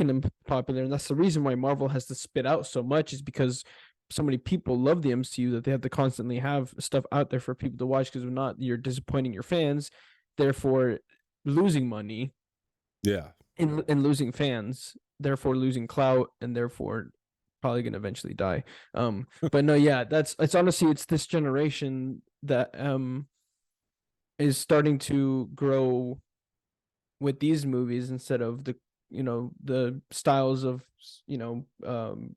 them popular. And that's the reason why Marvel has to spit out so much, is because so many people love the MCU that they have to constantly have stuff out there for people to watch, because if not, you're disappointing your fans, therefore losing money. Yeah. And losing fans, therefore losing clout, and therefore probably going to eventually die. But no, yeah, it's honestly, it's this generation that is starting to grow with these movies instead of the, you know, the styles of, you know,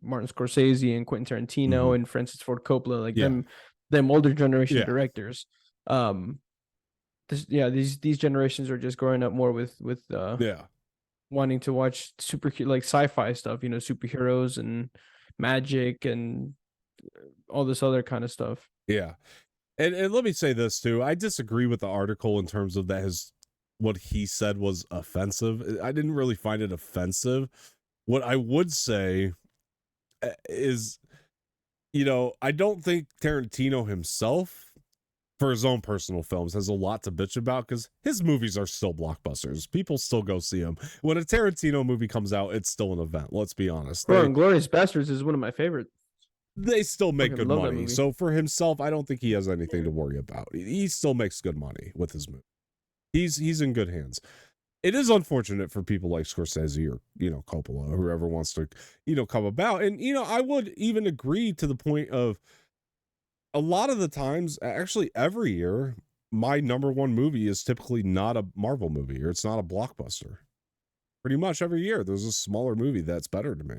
Martin Scorsese and Quentin Tarantino and Francis Ford Coppola, like them older generation directors. These generations are just growing up more with wanting to watch like sci-fi stuff, you know, superheroes and magic and all this other kind of stuff. Yeah. And let me say this too. I disagree with the article in terms of that what he said was offensive. I didn't really find it offensive. What I would say is, you know, I don't think Tarantino himself, for his own personal films, has a lot to bitch about, because his movies are still blockbusters. People still go see them. When a Tarantino movie comes out, it's still an event. Let's be honest. Bro, Inglourious Basterds is one of my favorites. they still make good love that money. movie. So for himself, I don't think he has anything to worry about. He still makes good money with his movie. He's in good hands. It is unfortunate for people like Scorsese or, Coppola, or whoever wants to, come about. And, I would even agree to the point of a lot of the times, actually every year, my number one movie is typically not a Marvel movie, or it's not a blockbuster. Pretty much every year, there's a smaller movie that's better to me.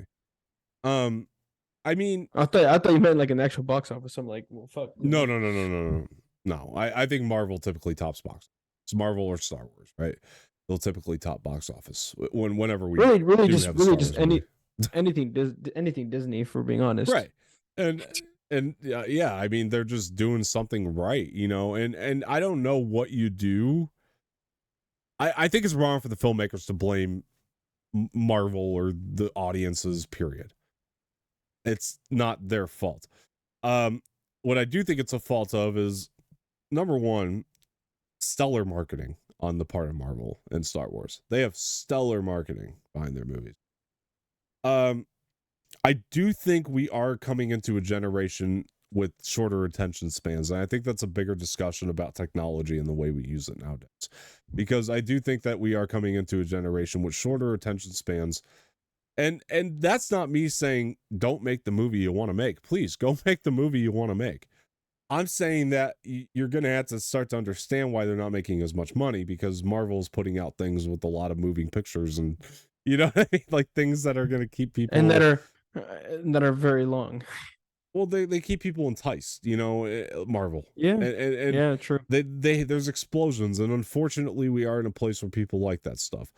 I mean, I thought you meant like an actual box office. I'm like, well, fuck. No. I think Marvel typically tops box. It's Marvel or Star Wars, right? They'll typically top box office whenever we really just anything Disney, for being honest, right? And yeah, I mean, they're just doing something right, and I don't know what you do. I think it's wrong for the filmmakers to blame Marvel or the audiences, period. It's not their fault. What I do think it's a fault of is, number one, stellar marketing on the part of Marvel and Star Wars. They have stellar marketing behind their movies. I do think we are coming into a generation with shorter attention spans, and I think that's a bigger discussion about technology and the way we use it nowadays. Because I do think that we are coming into a generation with shorter attention spans. And that's not me saying don't make the movie you want to make. Please go make the movie you want to make. I'm saying that you're going to have to start to understand why they're not making as much money, because Marvel's putting out things with a lot of moving pictures and, like things that are going to keep people, and that are very long. Well, they keep people enticed, Marvel. Yeah. And yeah, true. They there's explosions, and unfortunately we are in a place where people like that stuff.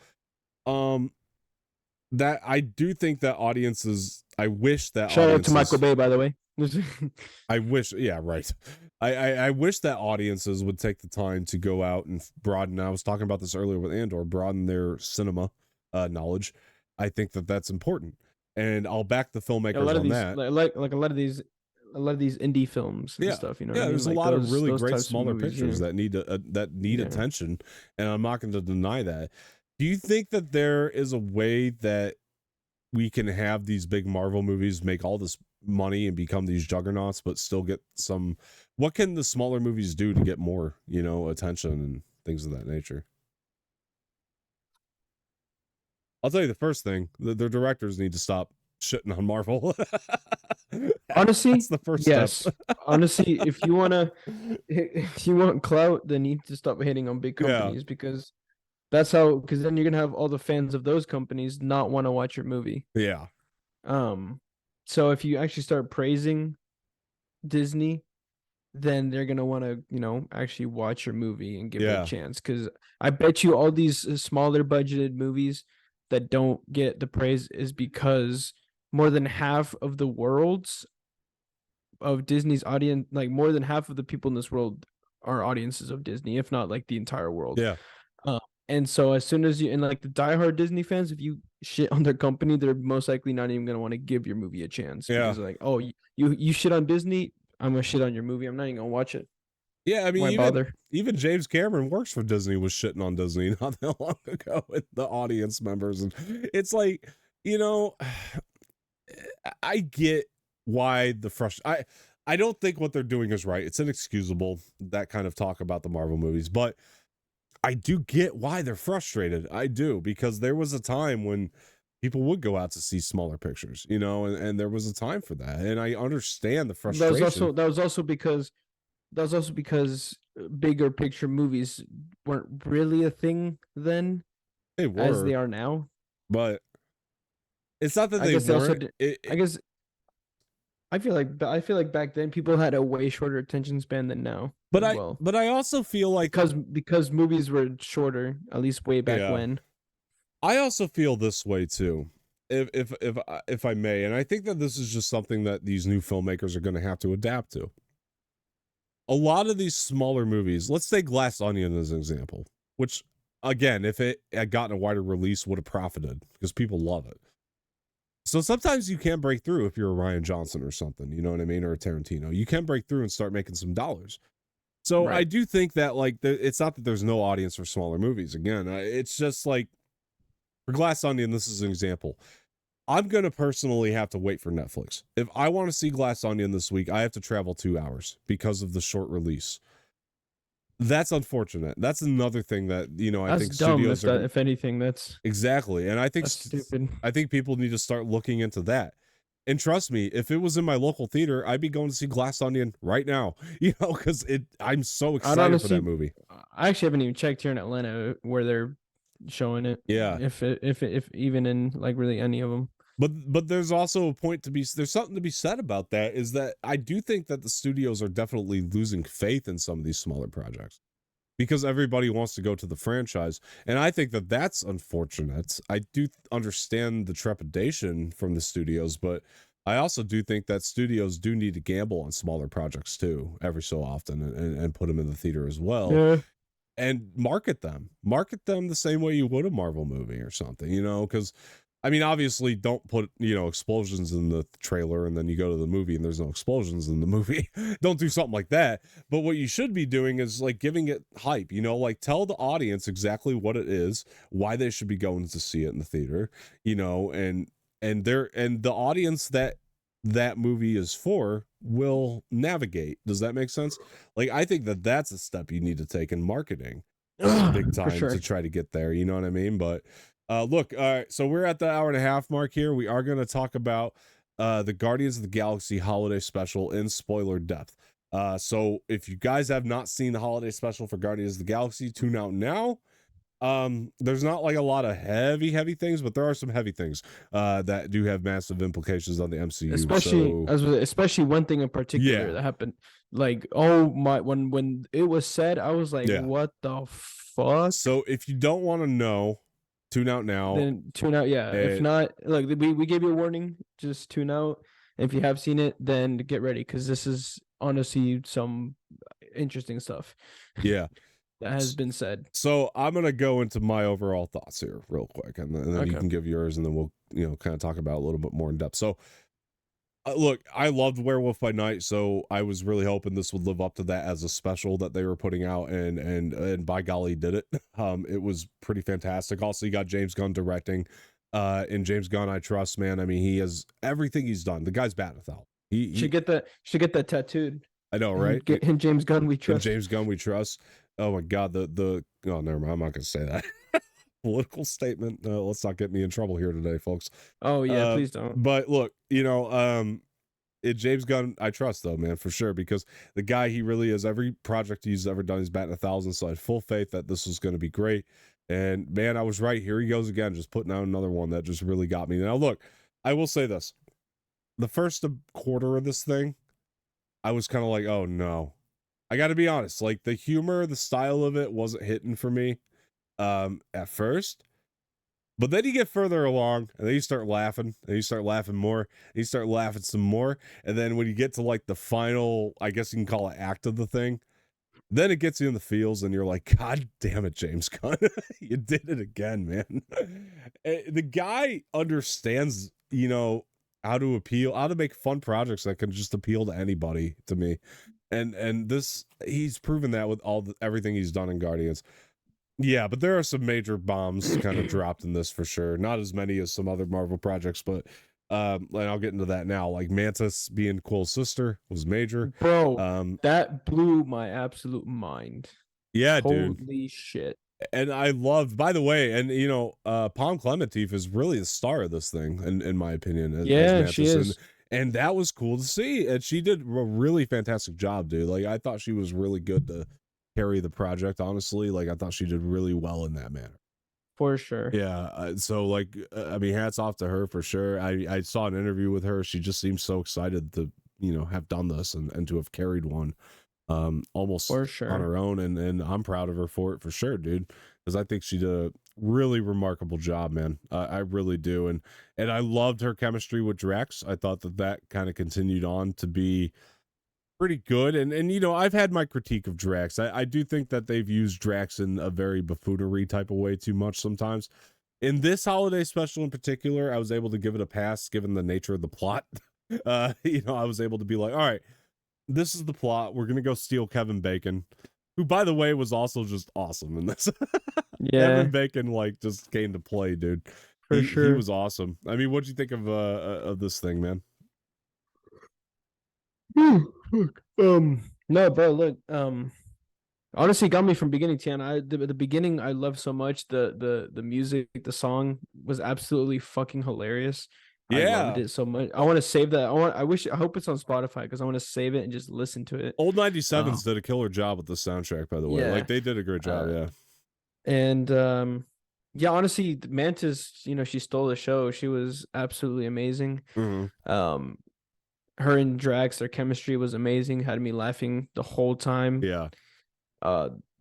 That I do think that audiences, I wish that shout out to Michael Bay, by the way. I wish, yeah, right. I wish that audiences would take the time to go out and broaden. I was talking about this earlier with Andor, broaden their cinema knowledge. I think that that's important, and I'll back the filmmakers on that. Like a lot of these indie films and stuff. There's a lot of really great smaller pictures that need attention, and I'm not going to deny that. Do you think that there is a way that we can have these big Marvel movies make all this money and become these juggernauts, but still get some? What can the smaller movies do to get more, attention and things of that nature? I'll tell you the first thing: their directors need to stop shitting on Marvel. Honestly, that's the first step. Honestly, if you want clout, then you need to stop hating on big companies, because that's how. Because then you're gonna have all the fans of those companies not want to watch your movie. Yeah. So if you actually start praising Disney, then they're gonna want to, actually watch your movie and give it a chance. Because I bet you all these smaller budgeted movies that don't get the praise is because more than half of the world's of Disney's audience, like more than half of the people in this world are audiences of Disney, if not like the entire world. Yeah. And so as soon as and like the diehard Disney fans, if you shit on their company, they're most likely not even gonna want to give your movie a chance. Yeah. Because like, oh, you shit on Disney, I'm gonna shit on your movie. I'm not even gonna watch it. Yeah, I mean, why bother? Even James Cameron works for Disney, was shitting on Disney not that long ago with the audience members, and it's like, I get why the frustration. I don't think what they're doing is right. It's inexcusable, that kind of talk about the Marvel movies, but I do get why they're frustrated. I do, because there was a time when people would go out to see smaller pictures, and there was a time for that, and I understand the frustration. That was also because bigger picture movies weren't really a thing then. They were, as they are now, but it's not that they weren't. I guess I feel like back then people had a way shorter attention span than now. But I also feel like because movies were shorter, at least way back when. I also feel this way too, if I may, and I think that this is just something that these new filmmakers are going to have to adapt to. A lot of these smaller movies, let's take Glass Onion as an example, which again, if it had gotten a wider release, would have profited because people love it. So sometimes you can break through if you're a Rian Johnson or something, you know what I mean, or a Tarantino. You can break through and start making some dollars. So right. I do think that it's not that there's no audience for smaller movies. Again, it's just like for Glass Onion, this is an example. I'm going to personally have to wait for Netflix. If I want to see Glass Onion this week, I have to travel 2 hours because of the short release. That's unfortunate. That's another thing that, I That's think dumb. studios are If anything, that's exactly. And I think stupid. I think people need to start looking into that. And trust me, if it was in my local theater, I'd be going to see Glass Onion right now, because I'm so excited for that movie. I actually haven't even checked here in Atlanta where they're showing it. Yeah. If even in like really any of them. But there's also a point there's something to be said about that, is that I do think that the studios are definitely losing faith in some of these smaller projects because everybody wants to go to the franchise. And I think that that's unfortunate. I do understand the trepidation from the studios, but I also do think that studios do need to gamble on smaller projects too, every so often, and put them in the theater as well. Yeah. And market them the same way you would a Marvel movie or something, because I mean, obviously don't put, explosions in the trailer and then you go to the movie and there's no explosions in the movie. Don't do something like that. But what you should be doing is like giving it hype, like tell the audience exactly what it is, why they should be going to see it in the theater, and the audience that movie is for will navigate. Does that make sense? Like, I think that that's a step you need to take in marketing big time to try to get there. You know what I mean? But look, so we're at the hour and a half mark here. We are going to talk about the Guardians of the Galaxy holiday special in spoiler depth. So if you guys have not seen the holiday special for Guardians of the Galaxy, tune out now. There's not like a lot of heavy things, but there are some heavy things that do have massive implications on the MCU. Especially one thing in particular that happened. Like, oh my, when it was said, I was like, what the fuck? So if you don't want to know, tune out now. Then tune out. Yeah. If not, like we gave you a warning, just tune out. If you have seen it, then get ready, because this is honestly some interesting stuff. Yeah. That has been said. So I'm going to go into my overall thoughts here real quick, and then you can give yours, and then we'll, kind of talk about it a little bit more in depth. So look, I loved Werewolf by Night, so I was really hoping this would live up to that as a special that they were putting out, and by golly, did it. It was pretty fantastic. Also, you got James Gunn directing, and James Gunn, I trust, man. I mean, he has everything he's done. The guy's batting a thousand. He should get that tattooed. I know, right? And James Gunn, we trust. And James Gunn, we trust. Oh my God, oh, never mind. I'm not gonna say that. Political statement. Let's not get me in trouble here today, folks. Oh yeah, please don't. But look, James Gunn, I trust though, man, for sure, because the guy, he really is. Every project he's ever done, he's batting 1,000. So I had full faith that this was going to be great. And man, I was right. Here he goes again, just putting out another one that just really got me. Now, look, I will say this: the first quarter of this thing, I was kind of like, oh no. I got to be honest, like the humor, the style of it wasn't hitting for me at first. But then you get further along, and then you start laughing, and you start laughing more, and you start laughing some more. And then when you get to like the final, I guess you can call it act of the thing, then it gets you in the feels, and you're like, God damn it, James Gunn. You did it again, man. The guy understands, how to make fun projects that can just appeal to anybody, to me. And this, he's proven that with everything he's done in Guardians. Yeah, but there are some major bombs kind of dropped in this for sure. Not as many as some other Marvel projects, but and I'll get into that now. Like Mantis being Quill's sister was major. Bro, that blew my absolute mind. Yeah, dude. Holy shit. And I loved, by the way, and Palm Clementif is really the star of this thing, in my opinion. As Mantis. She is. And that was cool to see. And she did a really fantastic job, dude. Like, I thought she was really good to carry the project, honestly. Like, I thought she did really well in that manner. For sure. Yeah. So, like, I mean, hats off to her for sure. I saw an interview with her. She just seems so excited to, have done this and to have carried one almost for sure on her own. And I'm proud of her for it, for sure, dude. Because I think she did a really remarkable job, man. I really do. And I loved her chemistry with Drax. I thought that kind of continued on to be pretty good. And I've had my critique of Drax. I do think that they've used Drax in a very buffoonery type of way too much sometimes. In this holiday special in particular, I was able to give it a pass given the nature of the plot. I was able to be like, all right, this is the plot. We're going to go steal Kevin Bacon, who, by the way, was also just awesome in this. Yeah. Kevin Bacon, like, just came to play, dude. For he was awesome. I mean, what'd you think of this thing, man? No, bro, look, honestly, got me from beginning to end. The beginning I loved so much. The music, the song was absolutely fucking hilarious. I loved it so much. I want to save that. I hope it's on Spotify because I want to save it and just listen to it. Old 97s did a killer job with the soundtrack, by the way. Like they did a great job, yeah. And yeah, honestly, Mantis, she stole the show. She was absolutely amazing. Mm-hmm. Her and Drax, their chemistry was amazing. Had me laughing the whole time. Yeah.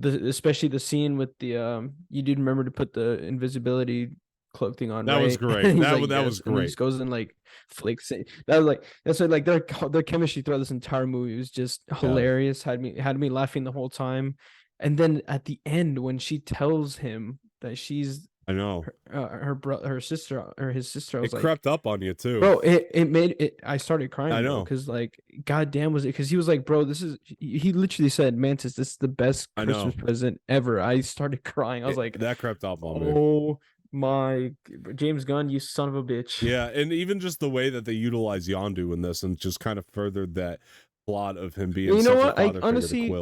Especially the scene with the you did remember to put the invisibility cloak thing on. That was great. That was great. And he just goes and like flicks it. That was that's what their chemistry throughout this entire movie was just hilarious. Had me laughing the whole time. And then at the end when she tells him that she's I know her brother, her sister, or his sister. I was it crept up on you too, bro. It made it. I started crying. I know because like, goddamn, was it? Because he was like, bro, this is. He literally said, "Mantis, this is the best Christmas present ever." I started crying. I was like, that crept up on me. Oh my, James Gunn, you son of a bitch. Yeah, and even just the way that they utilize Yondu in this, and just kind of furthered that plot of him being. You know what? I honestly,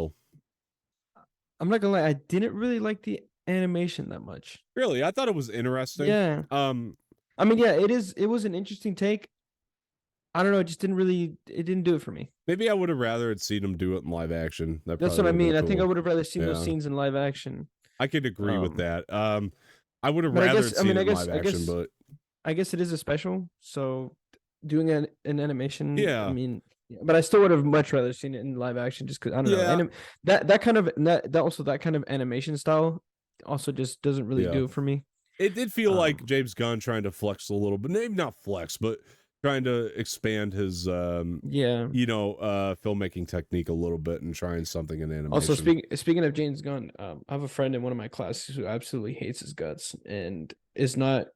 I'm not gonna lie. I didn't really like the animation that much. Really? I thought it was interesting. Yeah. I mean, yeah, it was an interesting take. I don't know, it didn't do it for me. Maybe I would have rather had seen him do it in live action. That's what I mean. Cool. I think I would have rather seen those scenes in live action. I could agree with that. I would have rather seen it in live action, but I guess it is a special, so doing an animation. Yeah. I mean, but I still would have much rather seen it in live action, just because I don't know. That kind of animation style also just doesn't really do it for me. It did feel like James Gunn trying to flex a little bit, maybe not flex, but trying to expand his filmmaking technique a little bit and trying something in animation. Also, speaking of James Gunn, I have a friend in one of my classes who absolutely hates his guts and is not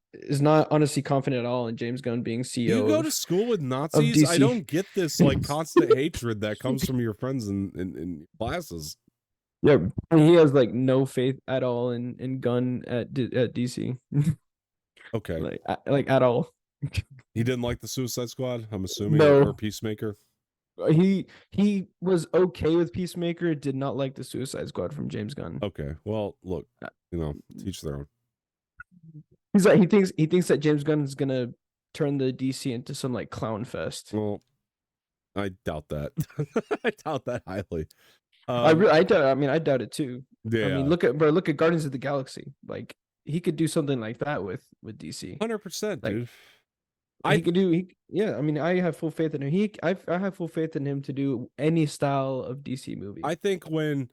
honestly confident at all in James Gunn being CEO. You go to school with Nazis? I don't get this like constant hatred that comes from your friends in classes. Yeah, he has like no faith at all in Gunn at DC. Okay, like at all. He didn't like the Suicide Squad, I'm assuming, or Peacemaker. He was okay with Peacemaker, did not like the Suicide Squad from James Gunn. Okay, well, look, teach their own. He's like he thinks that James Gunn is gonna turn the DC into some like clown fest. Well, I doubt that. I doubt that highly. I doubt it too. Yeah. I mean, look at Guardians of the Galaxy. Like he could do something like that with DC. 100%, dude. I mean, I have full faith in him. I have full faith in him to do any style of DC movie. I think when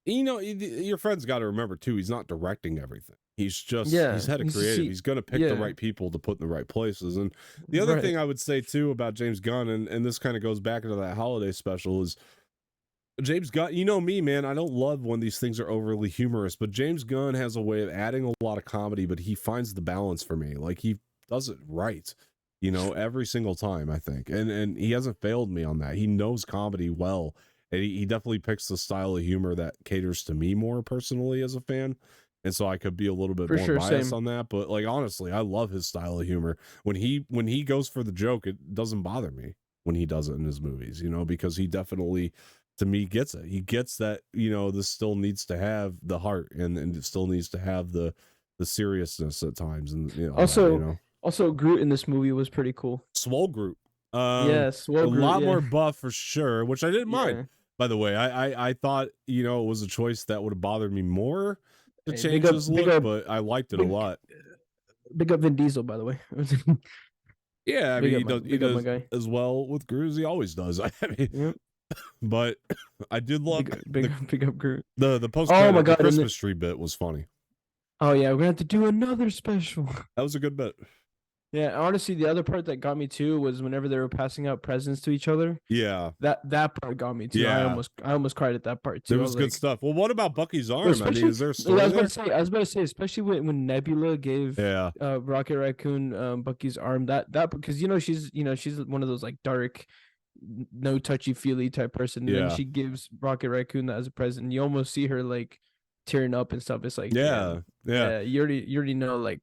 your friend's got to remember too, he's not directing everything. He's just he's head of creative. He's going to pick the right people to put in the right places. And the other thing I would say too about James Gunn, and this kind of goes back into that holiday special, is James Gunn, you know me, man, I don't love when these things are overly humorous, but James Gunn has a way of adding a lot of comedy, but he finds the balance for me. Like he does it right, every single time, I think. And he hasn't failed me on that. He knows comedy well. And he definitely picks the style of humor that caters to me more personally as a fan. And so I could be a little bit more biased on that. But like, honestly, I love his style of humor. When he goes for the joke, it doesn't bother me when he does it in his movies, because he definitely, to me, gets it. He gets that, this still needs to have the heart and it still needs to have the seriousness at times. And also Groot in this movie was pretty cool. Swole Groot. Swole Groot, a lot more buff for sure, which I didn't mind. By the way, I thought, it was a choice that would have bothered me more to change his look, but I liked it a lot. Big up Vin Diesel, by the way. Yeah, I mean, he does as well with Groot as he always does. I mean, but I did love big up Groot. The post-credit, the Christmas tree bit was funny. Oh yeah, we're gonna have to do another special. That was a good bit. Yeah, honestly, the other part that got me too was whenever they were passing out presents to each other. Yeah, that part got me too. Yeah. I almost cried at that part too. There was good stuff. Well, what about Bucky's arm? I mean, is there a story I was about to say, especially when Nebula gave Rocket Raccoon Bucky's arm. That because she's one of those like dark, no touchy feely type person. And she gives Rocket Raccoon that as a present. And you almost see her like tearing up and stuff. It's like you already know like.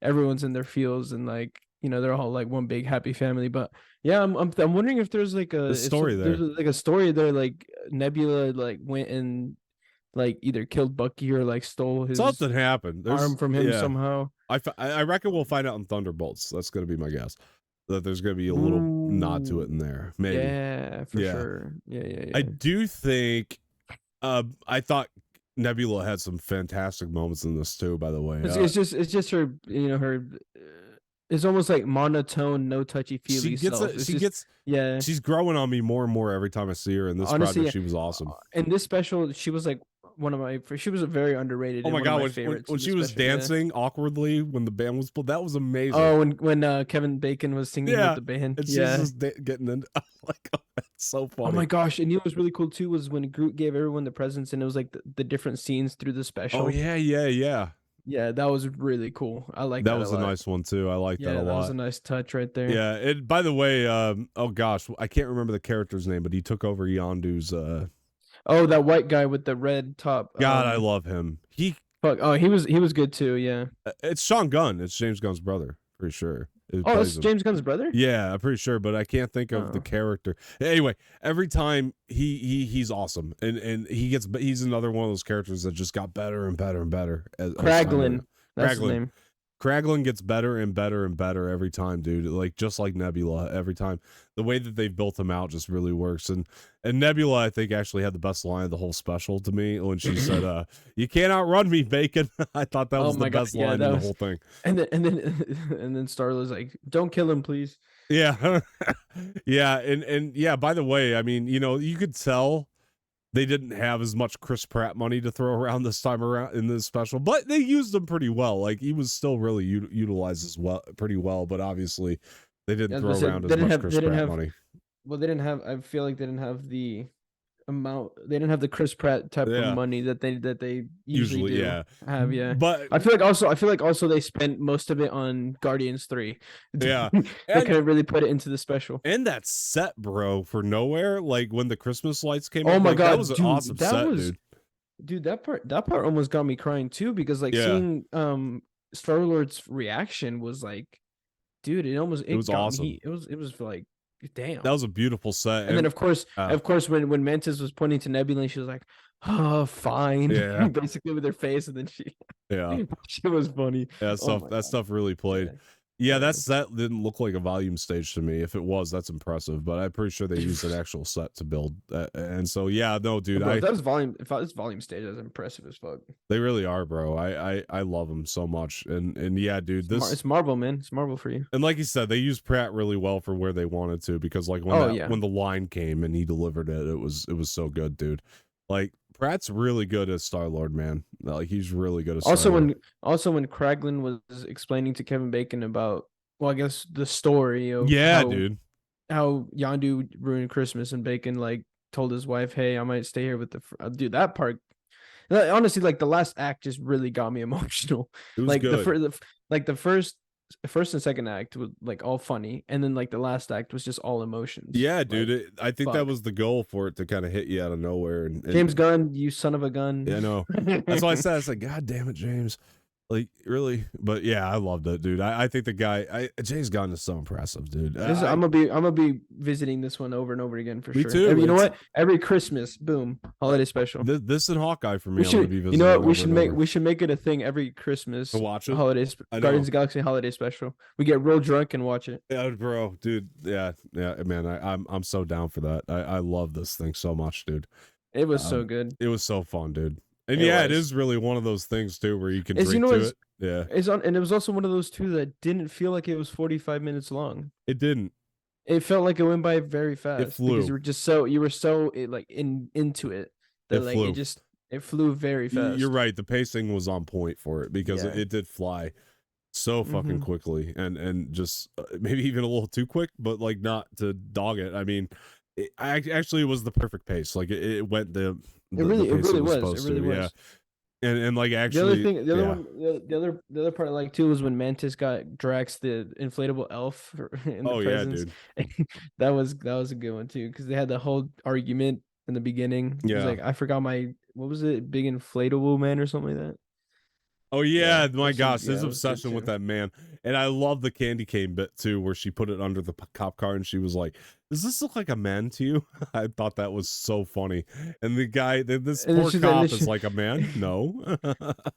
everyone's in their fields and like they're all like one big happy family. But yeah, I'm wondering if there's like a story there. There's like a story there, like Nebula like went and like either killed Bucky or like stole his something happened. There's arm from him somehow. I reckon we'll find out in Thunderbolts. That's gonna be my guess. That there's gonna be a little nod to it in there. Maybe. Yeah, for sure. Yeah. I do think. I thought Nebula had some fantastic moments in this too. By the way, it's just her. Her. It's almost like monotone, no touchy feely. She's growing on me more and more every time I see her. In this project, she was awesome. In this special, she was like she was a very underrated. Oh my god, when she was dancing awkwardly when the band was pulled, that was amazing. Oh, when Kevin Bacon was singing with the band, and she's just getting in. I'm like, oh, that's so funny. Oh my gosh, and what was really cool too was when Groot gave everyone the presents, and it was like the different scenes through the special. Oh yeah. Yeah, that was really cool. I like that. That was a nice one too. I like that a lot. That was a nice touch right there. Yeah. And by the way, oh gosh, I can't remember the character's name, but he took over Yondu's. Oh, that white guy with the red top. God, I love him. He was good too. Yeah. It's Sean Gunn. It's James Gunn's brother, pretty sure. Oh, it's James Gunn's brother? Yeah, I'm pretty sure, but I can't think of the character. Anyway, every time he's awesome, and he's another one of those characters that just got better and better and better. Kraglin, that's his name. Kraglin gets better and better and better every time, dude. Like just like Nebula, every time. The way that they've built him out just really works. And Nebula, I think, actually had the best line of the whole special to me when she said, "You can't outrun me, Bacon." I thought that was the best line in the whole thing. And then Star-Lord's like, "Don't kill him, please." Yeah, yeah, and yeah. By the way, I mean, you could tell they didn't have as much Chris Pratt money to throw around this time around in this special, but they used him pretty well. Like he was still really utilized as well, pretty well. But obviously, they didn't throw around as much Chris Pratt money. Well, they didn't have. I feel like they didn't have the amount. They didn't have the Chris Pratt type of money that they usually do have. Yeah, but I feel like also they spent most of it on Guardians 3. Yeah, they couldn't really put it into the special. And that set, bro, for nowhere, like when the Christmas lights came. Oh my god, that was an awesome set, dude. Dude, that part almost got me crying too, because like seeing Star-Lord's reaction was like, dude, it was awesome. It was like, damn, that was a beautiful set. And then of course when Mantis was pointing to Nebula, she was like, "Oh, fine," basically with her face, and then she was funny. Yeah, that stuff really played. Yeah, that set didn't look like a volume stage to me. If it was, that's impressive. But I'm pretty sure they used an actual set to build. And so, yeah, no, dude. Bro, if that was volume stage, that's impressive as fuck. They really are, bro. I love them so much. And yeah, dude, it's Marvel, man. It's Marvel for you. And like you said, they used Pratt really well for where they wanted to, because like when the line came and he delivered it, it was so good, dude. Like Pratt's really good as Star-Lord, man. Like he's really good as Star-Lord. Also when Kraglin was explaining to Kevin Bacon about, well, I guess the story of how Yondu ruined Christmas, and Bacon like told his wife, "Hey, I might stay here with the dude." That part, honestly, like the last act just really got me emotional. It was like good. the first and second act was like all funny, and then like the last act was just all emotions. Yeah, dude. I think that was the goal for it, to kind of hit you out of nowhere. And James Gunn, you son of a gun. Yeah, I know. That's why I said, I was like, God damn it, James. Like, really? But yeah, I loved it, dude. I think the guy, James Gunn is so impressive, dude. I'm gonna be visiting this one over and over again for sure. Me too. You know what? Every Christmas, boom, holiday special. This and Hawkeye for me. I'm gonna be visiting. You know what? We should make it a thing every Christmas. To watch it. Guardians of the Galaxy holiday special. We get real drunk and watch it. Yeah, bro, dude. Yeah, man. I'm so down for that. I love this thing so much, dude. It was so good. It was so fun, dude. And it is really one of those things too where you can drink to it. Yeah. And it was also one of those two that didn't feel like it was 45 minutes long. It didn't. It felt like it went by very fast. It flew. Because you were so into it that it flew very fast. You're right. The pacing was on point for it, because it did fly so fucking quickly, and just maybe even a little too quick, but like not to dog it. I mean, it was the perfect pace. Like it went the really was. Yeah. And like actually the other part I like too was when Mantis got Drax the inflatable elf in the presents. Yeah, dude. that was a good one too, because they had the whole argument in the beginning. It was like, I forgot what was it, big inflatable man or something like that. Oh yeah, my that gosh, shit, his it was good obsession with too. that man. And I love the candy cane bit too, where she put it under the cop car and she was like, "Does this look like a man to you?" I thought that was so funny. And the guy, this And then poor she's and then cop she, is like, "A man? No."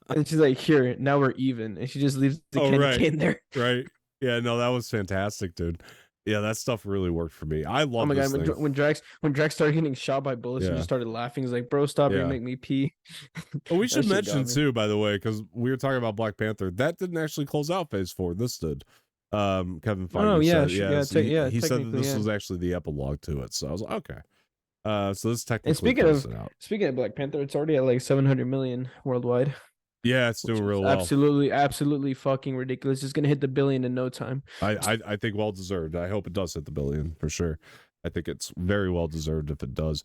and she's like, "Here, now we're even," and she just leaves the Oh candy right, cane there. right. Yeah, no, that was fantastic, dude. Yeah, that stuff really worked for me. I Oh love my this god, thing. when Drax started getting shot by bullets and Yeah, just started laughing, he's like, "Bro, stop! You're gonna yeah. make me pee." Well, we That should shit got mention me. too, by the way, because we were talking about Black Panther. That didn't actually close out Phase 4. This did. Kevin Oh Feige yeah, said, yeah, so yeah, he said that technically, this yeah. was actually the epilogue to it. So I was like, okay. So this And technically closed it out. speaking of Black Panther, it's already at like 700 million worldwide, Yeah, it's which doing is real well. absolutely fucking ridiculous. It's gonna hit the billion in no time. I think well deserved. I hope it does hit the billion for sure. I think it's very well deserved if it does.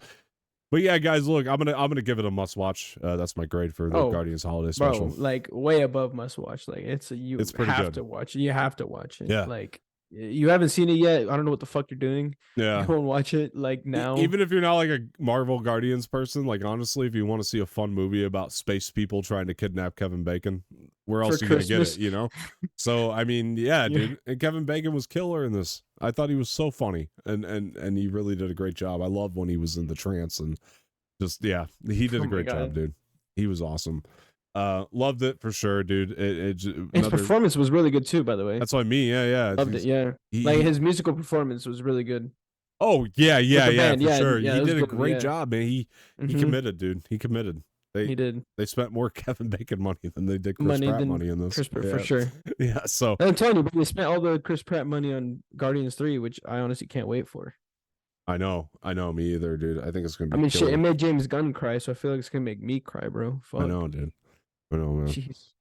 But yeah, guys, look, I'm gonna give it a must watch. That's my grade for the Oh, Guardians Holiday bro, Special. like way above must watch. Like you It's pretty have good. to watch it. You have to watch it. Yeah, Like you haven't seen it yet. I don't know what the fuck you're doing. yeah. Go and watch it like now. Even if you're not like a Marvel Guardians person, like honestly, if you want to see a fun movie about space people trying to kidnap Kevin Bacon, where else For are you gonna get Christmas. it? You know. So I mean, yeah, Yeah. dude. And Kevin Bacon was killer in this. I thought he was so funny, and he really did a great job. I love when he was in the trance and just he did Oh a my great job, god. dude. He was awesome. Loved it for sure, dude. His performance was really good too, by the way. That's what I mean. Yeah. Loved it. Yeah. Like his musical performance was really good. Oh yeah, With the yeah, band. for Yeah, sure. yeah, He it was did a good. great Yeah. job, man. He Mhm. committed, dude. He committed. He did. They spent more Kevin Bacon money than they did Chris Money Pratt than money in this. Chris Pratt Yeah. for sure. Yeah. So I'm telling you, but they spent all the Chris Pratt money on Guardians 3, which I honestly can't wait for. I know, me either, dude. I think it's gonna be. I mean, shit, it killer. made James Gunn cry, so I feel like it's gonna make me cry, bro. Fuck. I know, dude. I know, man. Jeez.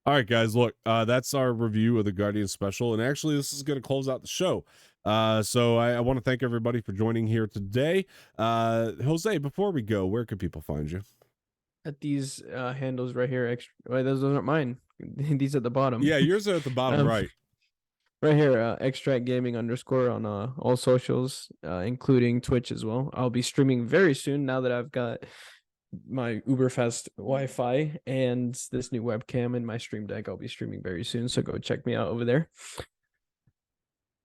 All right, guys. Look, that's our review of the Guardians special, and actually, this is gonna close out the show. So I want to thank everybody for joining here today. Jose, before we go, where can people find you? At these handles right here, extra. Wait, those aren't mine. These at the bottom. Yeah, yours are at the bottom right. Right here, Extract Gaming _ on all socials, including Twitch as well. I'll be streaming very soon now that I've got my uber fast Wi-Fi and this new webcam in my stream deck. I'll be streaming very soon, so go check me out over there.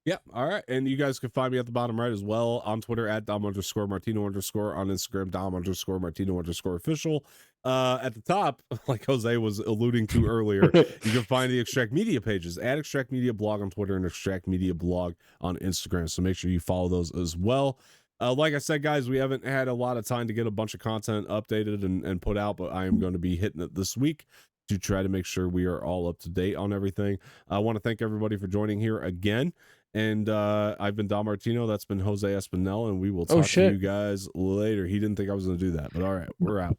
Yeah. All right. And you guys can find me at the bottom right as well on Twitter at Dom_Martino_, on Instagram, Dom_Martino_ official. At the top, like Jose was alluding to earlier, you can find the Extract Media pages at Extract Media Blog on Twitter and Extract Media Blog on Instagram. So make sure you follow those as well. Like I said, guys, we haven't had a lot of time to get a bunch of content updated and put out, but I am going to be hitting it this week to try to make sure we are all up to date on everything. I want to thank everybody for joining here again. And I've been Dom Martino. That's been Jose Espinel, and we will talk to you guys later. He didn't think I was going to do that, but all right, we're out.